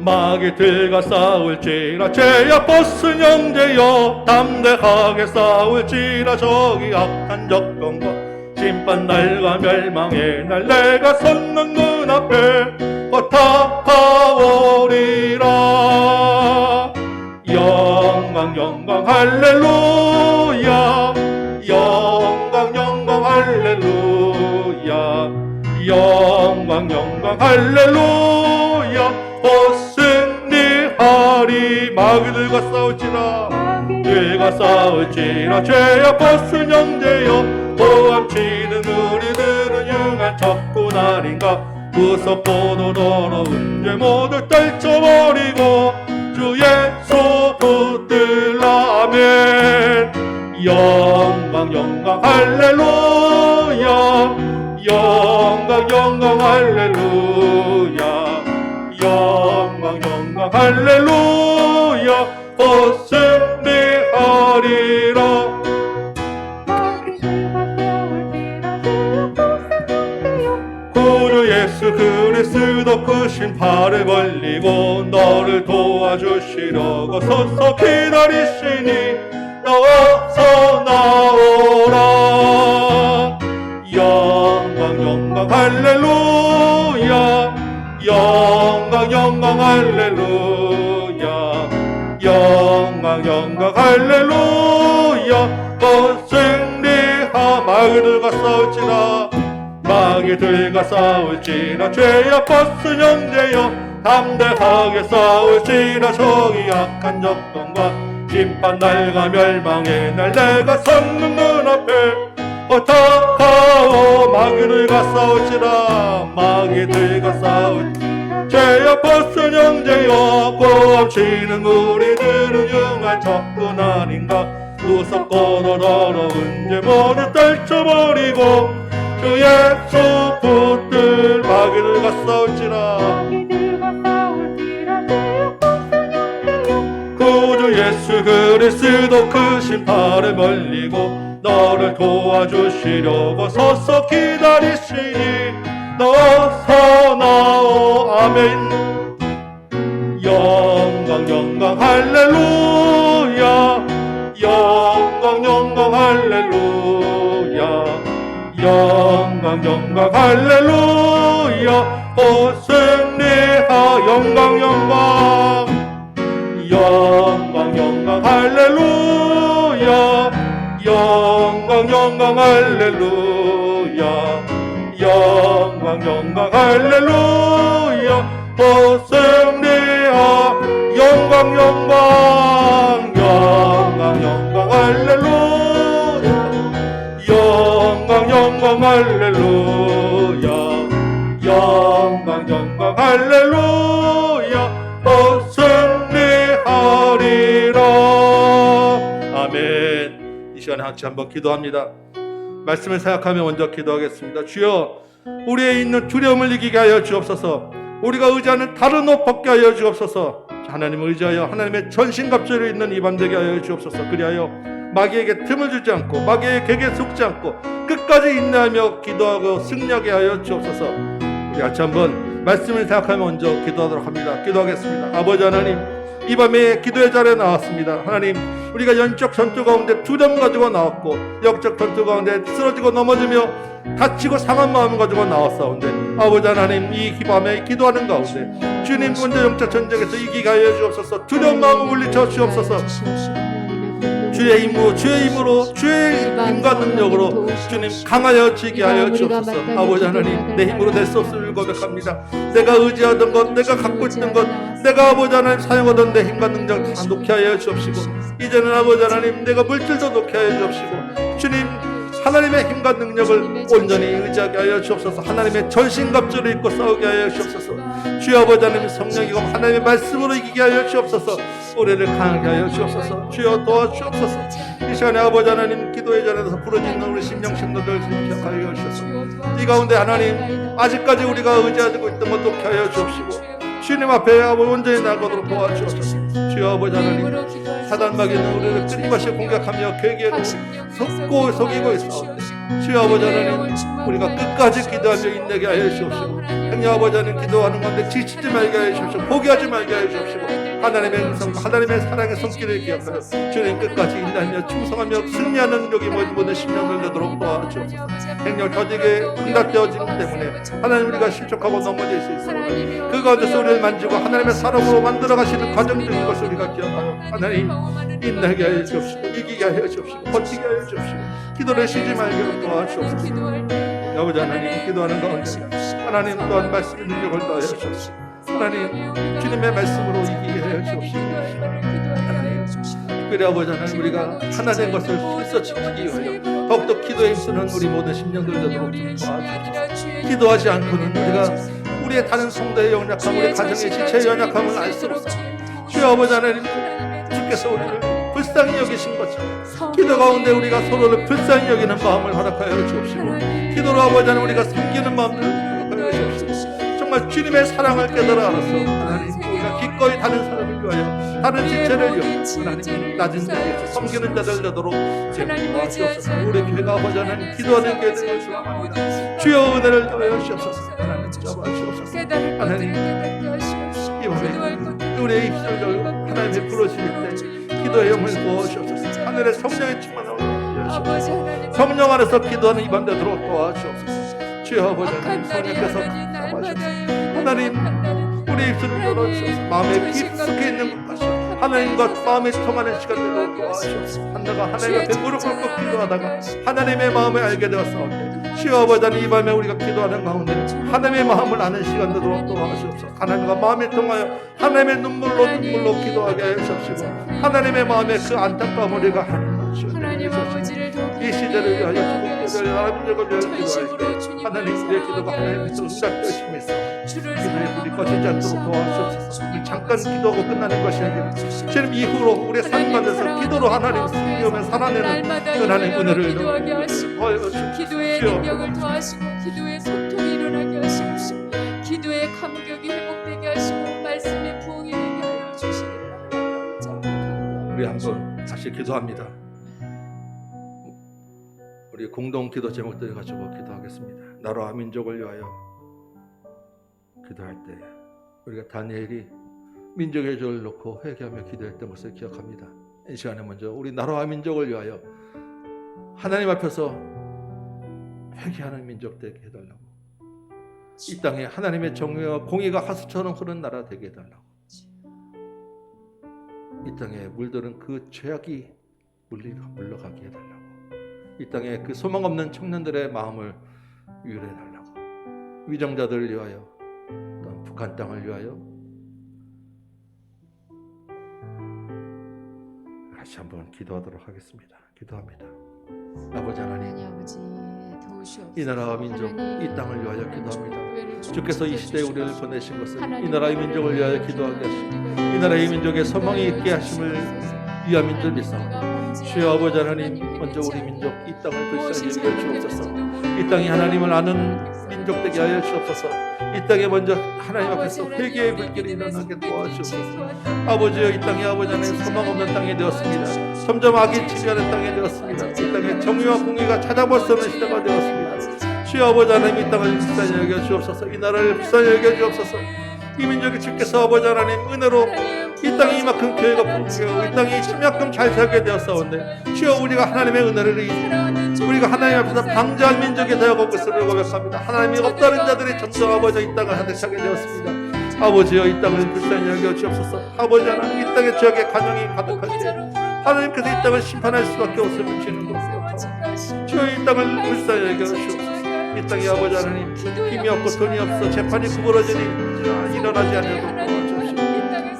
마귀들과 싸울지라 죄악 벗은 형제여, 담대하게 싸울지라 저기 악한 적병과 심판날과 멸망의 날 내가 섰는 눈앞에 다가오리라. 영광 영광 할렐루야, 영광 영광 할렐루야, 영광 영광 할렐루야. 승리하리. 마귀들과 싸울지라 죄가 싸울지라 죄악 벗은 형제여, 도합치는 우리들은 융한 적군 아닌가. 무섭고도 더러운 죄 모두 떨쳐버리고 주 예수 붙들라. 아멘. 영광 영광 할렐루야, 영광 영광 할렐루야, 영광 영광 할렐루야. 승리하리라. 구주 예수 그리스도 그 신발을 벌리고 너를 도와주시려고 서서 기다리시니 나와서 나오라. 영광 영광 할렐루야, 영광 영광 할렐루야, 영광 영광 할렐루야. 승리하. 마귀들과 싸울지라, 마귀들과 싸울지라 죄악 벗은 형제여, 담대하게 싸울지라. 정의 약한 적동과 심판날과 멸망의 날 내가 섰는 문 앞에 어떡하오. 마귀들과 싸울지라. 마귀들과 싸울지라. 죄와 벗은 형제여 꼬치는 우리들은 융한 적군 아닌가. 무섭고 더러운 죄 모두 떨쳐버리고 주 예수 붙들. 마귀들과 싸울지라. 구주 예수 그리스도 그 심판을 멀리고 너를 도와주시려고 서서 기다리시니 너서 나오. 아멘. 영광 영광 할렐루야. 영광 영광 할렐루야. 영광 영광 할렐루야. 오 승리하. 영광 영광 영광 영광 할렐루야. 영광 영광 할렐루야. 영광 영광 할렐루야. 오 승리하. 영광 영광 영광 영광 할렐루야. 영광 영광 할렐루야. 영광 영광 할렐루야. 오 승리하리라. 아멘. 이 시간에 같이 한번 기도합니다. 말씀을 생각하며 먼저 기도하겠습니다. 주여, 우리의 있는 두려움을 이기게 하여 주옵소서. 우리가 의지하는 다른 옷 벗게 하여 주옵소서. 하나님을 의지하여 하나님의 전신갑주를 입는 이 밤 되게 하여 주옵소서. 그리하여 마귀에게 틈을 주지 않고 마귀의 객에 속지 않고 끝까지 인내하며 기도하고 승리하게 하여 주옵소서. 우리 같이 한번 말씀을 생각하며 먼저 기도하도록 합니다. 기도하겠습니다. 아버지 하나님, 이 밤에 기도의 자리에 나왔습니다. 하나님, 우리가 영적 전투 가운데 두려움 가지고 나왔고 영적 전투 가운데 쓰러지고 넘어지며 다치고 상한 마음 가지고 나왔사온데, 아버지 하나님, 이 밤에 기도하는 가운데 주님 먼저 영적 전쟁에서 이기게 하여 주옵소서. 두려운 마음을 물리쳐 주옵소서. 주의 힘으로 주의 힘과 능력으로 주님 강하여 지게 하여 주옵소서. 아버지 하나님, 내 힘으로 낼 수 없음을 고백합니다. 내가 의지하던 것, 내가 갖고 있던 것, 내가 아버지 하나님 사용하던 내 힘과 능력 다 놓게 하여 주옵시고, 이제는 아버지 하나님 내가 물질도 놓게 하여 주옵시고, 주님 하나님의 힘과 능력을 온전히 의지하게 하여 주옵소서. 하나님의 전신갑주를 입고 싸우게 하여 주옵소서. 주여 아버지 하나님, 성령이고 하나님의 말씀으로 이기게 하여 주옵소서. 우리를 강하게 하여 주옵소서. 주여 도와주옵소서. 이 시간에 아버지 하나님, 기도의 자리에서 부르짖는 우리 심령신도들 기억하여 주옵소서. 이 가운데 하나님, 아직까지 우리가 의지하고 있던 것 놓게 하여 주옵시고, 주님 앞에 온전히 나가도록 도와주옵소서. 주여 아버지 하나님, 사단 마귀는 우리를 끊임없이 공격하며 계기에도 속이고 있사오니, 주여 아버지 하나님, 우리가 끝까지 기도하며 인내게 하여 주옵시고, 형님 아버지 하나님, 기도하는 건데 지치지 말게 하여 주옵시고, 포기하지 말게 하여 주옵시고, 하나님의 음성, 하나님의 사랑의 손길을 기억하여 주님 끝까지 인내하며 충성하며 승리하는 여기 모든 심령을 내도록 도와주옵소서. 행렬 더디게 응답되어지기 때문에 하나님, 우리가 실족하고 넘어질 수 있습니다. 그 가운데서 우리를 만지고 하나님의 사람으로 만들어 가시는 과정적인 것을 우리가 기억하여 하나님, 인내하게 하여 주옵시고, 이기게 하여 주옵시고, 버티게 하여 주옵시고, 기도를 쉬지 말게 도와주옵소서. 아버지 하나님, 기도하는 가운데 하나님 또한 말씀의 능력을 더하여 주옵소서. 하나님, 주님의 말씀으로 이기게 하여 주옵시고, 하나님, 특별히 아버지 하나님, 우리가 하나 된 것을 실서 지키기 위하여 더욱더 기도에 힘쓰는 우리 모든 심령들 되도록 도와주옵소서. 기도하지 않고는 우리가 우리의 다른 성도의 연약함, 우리 가정의 지체의 연약함을 알 수 없어. 주여 아버지 하나님, 주께서 우리를 불쌍히 여기신 것처럼 기도 가운데 우리가 서로를 불쌍히 여기는 마음을 허락하여 주옵시고, 기도로 아버지 하나님 우리가 섬기는 마음을 허락하여 주옵시고, 정말 주님의 사랑을 깨달아 알아서 하나님, 우리가 기꺼이 다른 사람을 위하여, 다른 지체를 위하여 하나님 낮은 자리에서 섬기는 자들 되도록 도와주옵소서. 우리 교회가 아버지 하나님 기도하는 교회 되어 주옵소서. 주여 은혜를 더하여 주옵소서. 하나님 잡아주옵소서. 하나님, 이 밤에 우리의 입술을 하나님의 부르실 때 기도의 영을 부어주옵소서. 하늘의 성령의 충만함을 주옵소서. 성령 안에서 기도하는 이 밤 되도록 도와주옵소서. 주여 아버지 하나님, 성령께서 잡아주옵소서. 하나님, 우리 입술을 열어주옵소서. 마음에 깊숙이 있는 것까지 하나님과 마음이 통하는 시간 되도록 도와주옵소서. 하나님과 하나님의 앞에 무릎 꿇고 기도하다가 하나님의 마음을 알게 되었사오니, 주여 아버지 하나님, 이 밤에 우리가 기도하는 가운데 하나님의 마음을 아는 시간도 도와주옵소서. 하나님과 마음에 통하여 하나님의 눈물로 기도하게 하시옵시고, 하나님의 마음에 그 안타까움 우리가 하나님 주시옵소서. 이 시대를 위하여 주님께서 하나님을 위하여 기도하시고, 하나님 우리의 기도가 하나님의 응답되심이 있어 기도에 불이 꺼지지 않도록 도와주옵소서. 우리 잠깐 기도하고 끝나는 것이 아니라 주님 이후로 우리의 삶 가운데서 기도로 하나님 승리하며 살아내는 하나님 은혜를 더하시고, 기도의 능력을 더하시고, 기도의 소통이 일어나게 하시옵시고, 기도의 감격이 회복되게 하시고, 말씀의 부흥이 되게 하여 주시기를 하나님. 우리 한번 다시 기도합니다. 우리 공동 기도 제목들 가지고 기도하겠습니다. 나라와 민족을 위하여 기도할 때 우리가 다니엘이 민족의 죄를 놓고 회개하며 기도했던 것을 기억합니다. 이 시간에 먼저 우리 나라와 민족을 위하여 하나님 앞에서 회개하는 민족 되게 해달라고, 이 땅에 하나님의 정의와 공의가 하수처럼 흐르는 나라 되게 해달라고, 이 땅에 물들은 그 죄악이 물러가게 해달라고, 이 땅에 그 소망 없는 청년들의 마음을 위로해달라고, 위정자들을 위하여, 또 북한 땅을 위하여 다시 한번 기도하도록 하겠습니다. 기도합니다. 아버지 하나님, 이 나라와 민족, 이 땅을 위하여 기도합니다. 주께서 이 시대에 우리를 보내신 것은 이 나라의 민족을 위하여 기도하게 하시고, 이 나라의 민족의 소망이 있게 하심을 위함인 줄 믿사옵니다. 주여 아버지 하나님, 먼저 우리 민족 이 땅을 불쌍히 여겨 주옵소서. 이 땅이 하나님을 아는 민족 되게 하여 주옵소서. 이 땅에 먼저 하나님 앞에서 회개의 불길이 일어나게 도와주옵소서. 아버지여, 이 땅이 아버지 하나님 소망 없는 땅이 되었습니다. 점점 악이 지배하는 땅이 되었습니다. 이 땅에 정의와 공의가 찾아볼수없는 시대가 되었습니다. 주여 아버지 하나님, 이 땅을 불쌍히 여겨 주옵소서. 이 나라를 불쌍히 여겨 주옵소서. 이 민족이 주께서 아버지 하나님 은혜로 이 땅이 이만큼 교회가 부흥되고 이 땅이 이만큼 잘 살게 되었사온데, 주여 우리가 하나님의 은혜를 잊고 우리가 하나님 앞에서 방자한 민족이 되어가고 있음을 고백합니다. 하나님이 없다는 자들이 점점 아버지 이 땅을 한대차게 되었습니다. 아버지여, 이 땅을 불쌍히 여겨 주옵소서. 아버지 하나님, 이 땅에 죄악의 간영이 가득하시되 하나님께서 이 땅을 심판할 수밖에 없음을 주는 것입니다. 주여 이 땅을 불쌍히 여겨 주옵소서. 이 땅에 아버지 하나님 힘이 없고 돈이 없어 재판이 구부러지니 일어나지 않도록 도와주옵시고,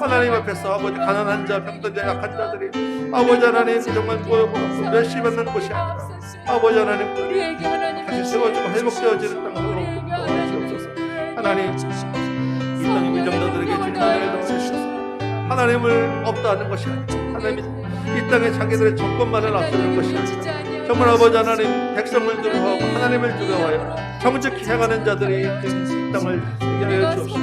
하나님 앞에서 아버지 가난한 자, 병든 자, 약한 자들이 아버지 하나님 정말 모여보고 멸시받는 곳이 아니라 아버지 하나님 다시 세워지고 회복되어지는 땅으로 도와주옵소서. 하나님, 이 땅의 위정자들에게 주님 은혜를 더하시옵소서. 하나님을 없다 하는 것이 아니라 하나님이 이 땅에 자기들의 정권만을 앞세우는 것이 아니라 정말 아버지 하나님 백성을 두려워하고 하나님을 두려워하여 정직히 행하는 자들이 이 땅을 이겨내 주옵시고,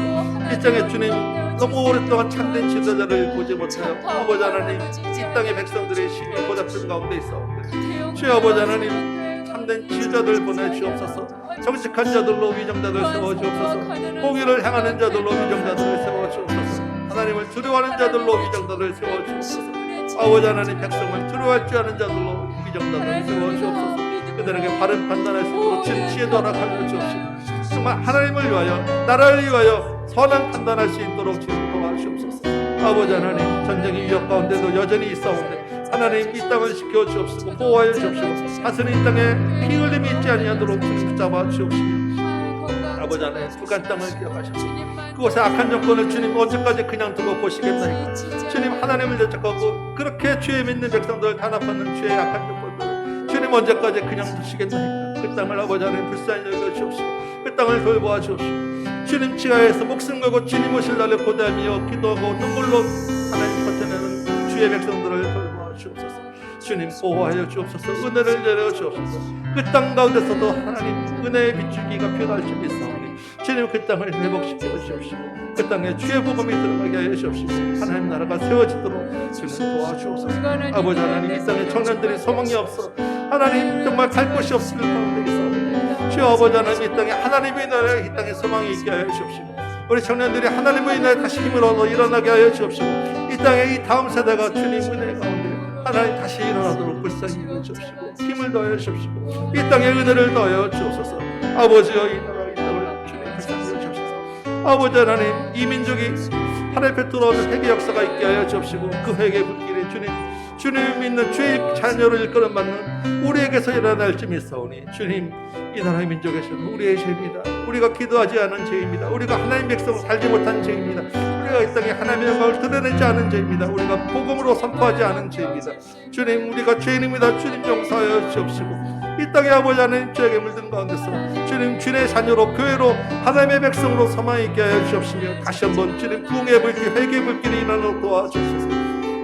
이 땅에 주님 너무 오랫동안 참된 지도자를 보지 못하여 아버지 하나님 이 땅의 백성들의 신이 고잡힌 가운데 있사옵니다. 주여 아버지 하나님, 참된 지도자들 보내주옵소서. 정직한 자들로 위정자들 세워주옵소서. 공의를 행하는 자들로 위정자들을 세워주옵소서. 하나님을 두려워하는 자들로 위정자들을 세워주옵소서. 아버지 하나님, 백성을 두려워할 줄 아는 자들로 위정자들을 세워주옵소서. 그들에게 바른 판단할 수 있도록 지혜도 허락하여 주옵시고, 정말 하나님을 위하여 나라를 위하여 선한 판단할 수 있도록 주님 도와주옵소서. 아버지 하나님, 전쟁의 위협 가운데도 여전히 있사오는데 하나님 이 땅을 지켜주옵시고 보호하여 주옵시고, 다스는 이 땅에 피 흘림이 있지 아니하도록 주님 붙잡아 주옵시고, 아버지 하나님 북한 땅을 기억하시고 그곳에 악한 정권을 주님 언제까지 그냥 두고 보시겠나이까. 주님 하나님을 대적하고 그렇게 죄 믿는 백성들을 탄압하는 죄의 악한 정권들을 주님 언제까지 그냥 두시겠나이까. 그 땅을 아버지 하나님 불쌍히 여겨 주옵시고 그 땅을 돌보아 주옵시고, 주님 지하에서 목숨 걸고 주님 오실 날을 고대하며 기도하고 눈물로 하나님 버텨내는 주의 백성들을 돌보아 주옵소서. 주님 보호하여 주옵소서. 은혜를 내려 주옵소서. 그 땅 가운데서도 하나님 은혜의 비추기가 피어날 줄 믿사오니 주님 그 땅을 회복시켜 주옵시고 그 땅에 주의 복음이 들어가게 하여 주옵시고 하나님 나라가 세워지도록 주님 도와주옵소서. 아버지 하나님, 이 땅에 청년들이 소망이 없어 하나님 정말 갈 곳이 없을 가운데 있사오니 주여 아버지 하나님, 이 땅에 하나님의 나라, 이 땅에 소망이 있게 하여 주옵시고 우리 청년들이 하나님의 나라에 다시 힘을 얻어 일어나게 하여 주옵시고 이 땅에 이 다음 세대가 주님 은혜 가운데 하나님 다시 일어나도록 불쌍히 여겨 주옵시고 힘을 더하여 주옵시고 이 땅에 은혜를 더하여 주옵소서. 아버지여, 이 나라 이 땅을 주님 불쌍히 여겨 주옵소서. 아버지 하나님, 이 민족이 하나님 앞에 돌아오는 회개 역사가 있게 하여 주옵시고 그 회개 불길에 주님 믿는 주의 자녀를 이끌어맞는 우리에게서 일어날지 믿사오니 주님 이 나라의 민족에서는 우리의 죄입니다. 우리가 기도하지 않은 죄입니다. 우리가 하나님 백성으로 살지 못한 죄입니다. 우리가 이 땅에 하나님의 영광을 드러내지 않은 죄입니다. 우리가 복음으로 선포하지 않은 죄입니다. 주님, 우리가 죄인입니다. 주님 용서하여 주옵시고 이 땅에 아버지 하나님 죄악에 물든 가운데서 주님 주님의 자녀로 교회로 하나님의 백성으로 서망 있게 하여 주옵시며 다시 한번 주님 부흥의 불길 회개의 불길이 일어나도록 도와주옵소서.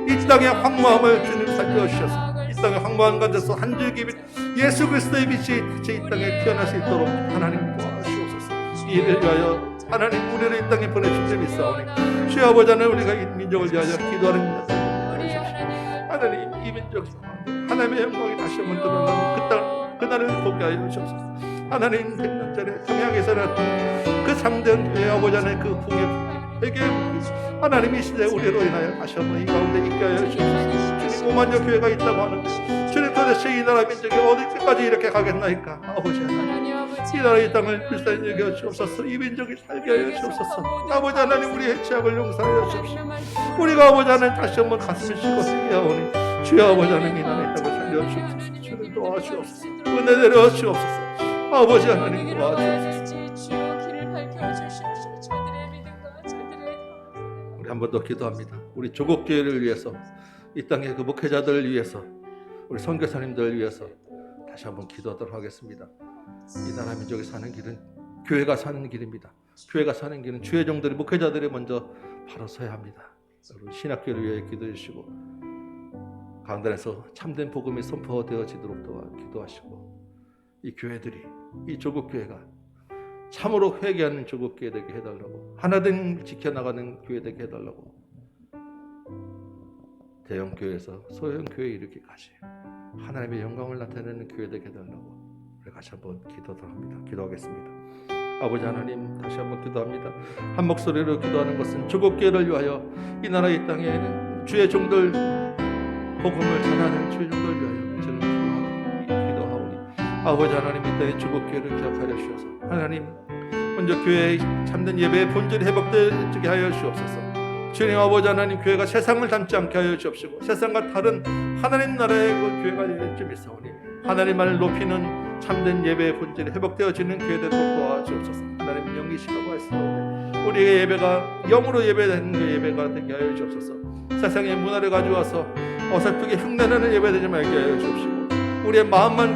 이 땅의 황무함을 주님 살펴주셔서 이 땅의 황무한 가운데서 한 줄기 빛 예수 그리스도의 빛이 이 땅에 피어날 수 있도록 하나님 도와주옵소서. 이를 위하여 하나님 우리를 이 땅에 보내신 점이 있사오니 주여 아버지 하나님 우리가 이 민족을 위하여 기도하는 민족 하나님 이 민족 하나님의 영광이 다시 한번 드러나는 그날을 보게 하여 주옵소서. 하나님 100년 전에 평양에서 났던 그 참된 교회 아버지 하나님 그 풍의 회개의 불길 하나님 이 시대에 우리로 인하여 다시 한번 이 가운데 있게 하여 주옵소서. 주님 5만여 교회가 있다고 하는데 주님 도대체 이 나라 민족이 어디까지 이렇게 가겠나이까. 아버지 하나님 이 나라 이 땅을 불쌍히 여겨 주옵소서. 이 민족이 살게 하여 주옵소서. 아버지 하나님 우리의 죄악을 용서하여 주옵소서. 우리가 아버지 하나님 다시 한번 가슴을 씻고 쓰게 하오니 주여 아버지 하나님 이 나라 이 땅을 살려 주옵소서. 주님 도와주옵소서. 은혜 내려 주옵소서. 아버지 하나님 도와주옵소서. 우리 한 번 더 기도합니다. 우리 조국 교회를 위해서 이 땅의 그 목회자들을 위해서 우리 선교사님들을 위해서 다시 한번 기도하도록 하겠습니다. 이 나라 민족이 사는 길은 교회가 사는 길입니다. 교회가 사는 길은 주의 종들이 목회자들이 먼저 바로 서야 합니다. 여러분 신학교를 위해 기도해 주시고 강단에서 참된 복음이 선포되어지도록 도와 기도하시고 이 교회들이 이 조국 교회가 참으로 회개하는 조국 교회 되게 해달라고 하나됨 지켜나가는 교회 되게 해달라고 대형 교회에서 소형 교회 이르기까지 하나님의 영광을 나타내는 교회 되게 해달라고 우리 같이 한번 기도하도록 합니다. 기도하겠습니다. 아버지 하나님 다시 한번 기도합니다. 한 목소리로 기도하는 것은 조국 교회를 위하여 이 나라 이 땅에 주의 종들 복음을 전하는 주의 종들을 위하여 저는 기도하오니 아버지 하나님 이 땅의 조국 교회를 기억하여 주셔서 하나님 먼저 교회의 참된 예배의 본질이 회복되게 하여 주옵소서. 주님 아버지 하나님 교회가 세상을 닮지 않게 하여 주옵시고 세상과 다른 하나님 나라의 그 교회가 될 줄 믿사오니 하나님만을 높이는 참된 예배의 본질이 회복되어지는 교회 되도록 도와주옵소서. 하나님 영이시라고 하시오니 우리의 예배가 영으로 예배되는 예배가 되게 하여 주옵소서. 세상의 문화를 가져와서 어설프게 흉내내는 예배 되지 말게 하여 주옵시고 우리의 마음만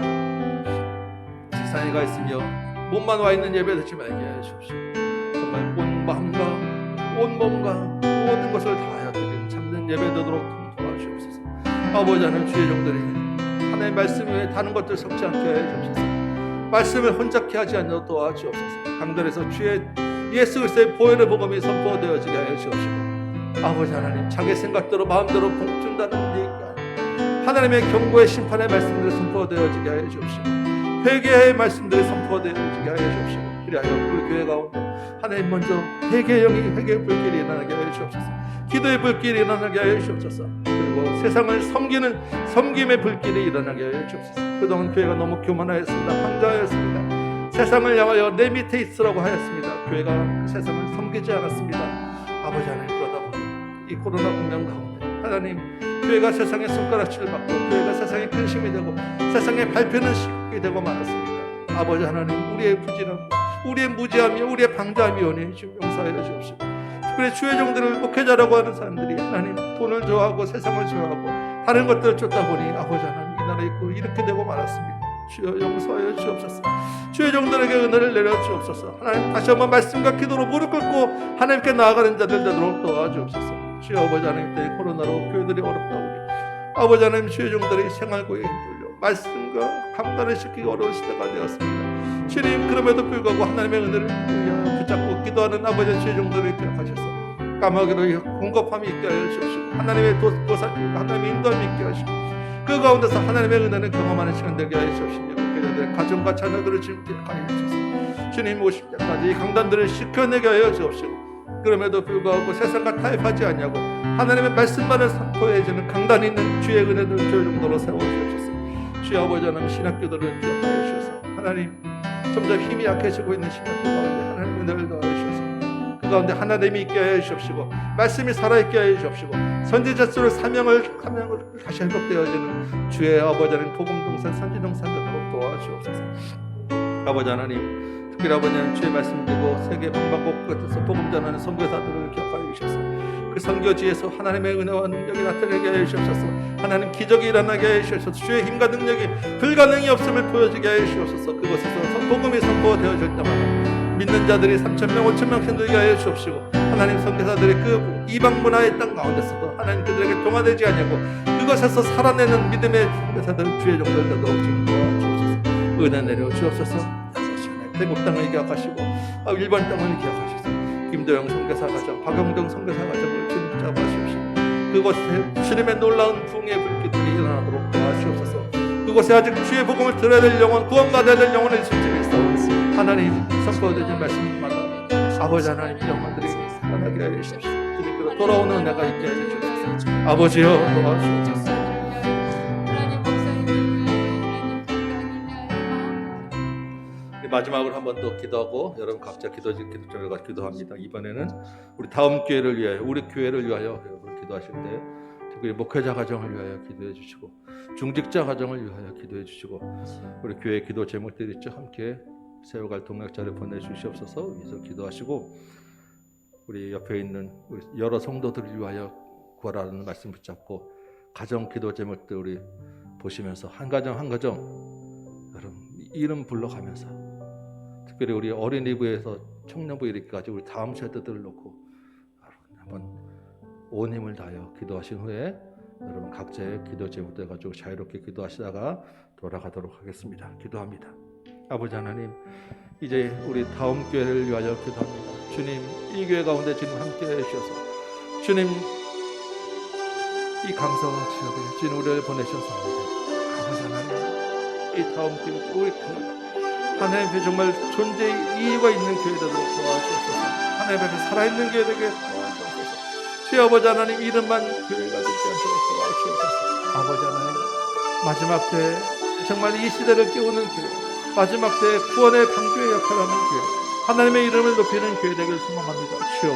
세상에 가 있으며 몸만 와 있는 예배 되지 말게 하여 주옵시고 정말 온 마음과 온 몸과 모든 것을 다하여 드리는 참된 예배 되도록 도와주옵소서. 아버지 하나님 주의 종들이 하나님의 말씀 외에 다른 것들 섞지 않게 하여 주옵소서. 말씀을 혼잡케 하지 않도록 도와주옵소서. 강단에서 주의 예수 그리스도의 보혈의 복음이 선포되어지게 하여 주옵시고 아버지 하나님 자기 생각대로 마음대로 봉준다는 얘기가 하나님의 경고의 심판의 말씀들이 선포되어지게 하여 주옵시고 회개의 말씀들이 선포되어지게 하여 주옵시고 그리하여 우리 교회 가운데 하나님 먼저 회개의 영이 회개의 불길이 일어나게 하여 주옵소서. 기도의 불길이 일어나게 하여 주옵소서. 그리고 세상을 섬기는 섬김의 불길이 일어나게 하여 주옵소서. 그동안 교회가 너무 교만하였습니다. 방자하였습니다. 세상을 향하여 내 밑에 있으라고 하였습니다. 교회가 그 세상을 섬기지 않았습니다. 아버지 하나님 그러다 보니 이 코로나 국면 가운데 하나님 교회가 세상의 손가락질을 받고 교회가 세상의 근심이 되고 세상의 발표는 쉽게 되고 말았습니다. 아버지 하나님 우리의 부지런함 우리의 무지함이 우리의 방자함이 오니 주님 용서하여 주옵시고 그래 주의 종들을 목회자라고 하는 사람들이 하나님 돈을 좋아하고 세상을 좋아하고 다른 것들을 쫓다 보니 아버지 하나님 이 나라에 있고 이렇게 되고 말았습니다. 주여 용서하여 주옵소서. 주의 종들에게 은혜를 내려 주옵소서. 하나님 다시 한번 말씀과 기도로 무릎 꿇고 하나님께 나아가는 자들 되도록 도와주옵소서. 주여 아버지 하나님 때문에 코로나로 교회들이 어렵다 보니 아버지 하나님 주의 종들의 생활고에 힘들려 말씀과 강단을 시키기 어려운 시대가 되었습니다. 주님 그럼에도 불구하고 하나님의 은혜를 붙잡고 기도하는 아버지 주의 종들을 기억하셔서 까마귀로 공급함이 있게 하여 주옵시고 하나님의 도사님과 하나님의 인도함이 있게 하시고 그 가운데서 하나님의 은혜를 경험하는 시간 되게 하여 주옵시며 그들의 가정과 자녀들을 지금께 하여 주옵소서. 주님 오실 때까지 이 강단들을 지켜내게 하여 주옵시고 그럼에도 불구하고 세상과 타협하지 않냐고 하나님의 말씀만을 선포해주는 강단이 있는 주의 은혜들 주의 정도로 세워주옵소서. 주의 아버지 하나님 신학교들을 기억하여 주셔서 하나님 점점 힘이 약해지고 있는 신학교 가운데 하나님 은혜를 더하여 주셔서 그 가운데 하나님이 있게 하여 주옵시고 말씀이 살아있게 하여 주옵시고 선지자수를 사명을 다시 회복되어지는 주의 아버지 하나님 복음동산 선지동산 되도록 도와주옵소서. 아버지 하나님, 특별히 아버지 하나님 주의 말씀 듣고 세계 방방곡곡에서 복음 전하는 선교사들을 기억하여 주셔서 그 선교지에서 하나님의 은혜와 능력이 나타나게 하여 주셔서 하나님 기적이 일어나게 하여 주셔서 주의 힘과 능력이 불가능이 없음을 보여주게 하여 주셔서 그곳에서 복음이 선포되어질 때마다 믿는 자들이 3,000명 5,000명 생기게 하여 주옵시고 하나님 선교사들의 그 이방 문화의 땅 가운데서도 하나님 그들에게 동화되지 아니하고 그것에서 살아내는 믿음의 선교사들은 주의 종들을 더욱 지금 도와주옵소서. 은혜 내려 주옵소서. 태국 땅을 기억하시고 일본 땅을 기억하시고 김도영 선교사 가정, 박영동 선교사 가정을 주님 잡아주십시오. 그곳에 주님의 놀라운 부흥의 불길이 일어나도록 도와주옵소서. 그곳에 아직 주의 복음을 들어야 될 영혼, 구원받아야 될 영혼의 수준이 있어 하나님 선포되는 말씀마다 아버지 하나님 영혼들이 살아나게 하여 주십시오. 주님께로 돌아오는 은혜가 있게 하여 주옵소서. 아버지여 도와주옵소서. 마지막으로 한 번 더 기도하고 여러분 각자 기도를 기도합니다. 이번에는 우리 다음 기회를 위하여, 우리 교회를 위하여 여러분 기도하실 때 특별히 목회자 가정을 위하여 기도해 주시고 중직자 가정을 위하여 기도해 주시고 우리 교회 기도 제목들 있죠. 함께 세워갈 동역자를 보내주시옵소서. 위해서 기도하시고 우리 옆에 있는 우리 여러 성도들을 위하여 구하라는 말씀 붙잡고 가정 기도 제목들 우리 보시면서 한 가정 한 가정 여러분 이름 불러가면서 특별히 우리 어린이부에서 청년부 이렇게까지 우리 다음 세대들을 놓고 한번 온 힘을 다하여 기도하신 후에 여러분 각자의 기도 제목들 가지고 자유롭게 기도하시다가 돌아가도록 하겠습니다. 기도합니다. 아버지 하나님, 이제 우리 다음 교회를 위하여 기도합니다. 주님, 이 교회 가운데 주님 함께 해주셔서 주님 이 강성한 지역에 주님 우리를 보내셔서 아버지 하나님, 이 다음 교회 우리 교회 하나님 앞에 정말 존재의 이유가 있는 교회되도록 도와주옵소서. 하나님 앞에 살아있는 교회 되게 도와주옵소서. 주여 아버지 하나님 이름만 교회가 되지 않도록 도와주옵소서. 아버지 하나님 마지막 때 정말 이 시대를 깨우는 교회, 마지막 때 구원의 방주의 역할을 하는 교회, 하나님의 이름을 높이는 교회 되기를 소망합니다. 주여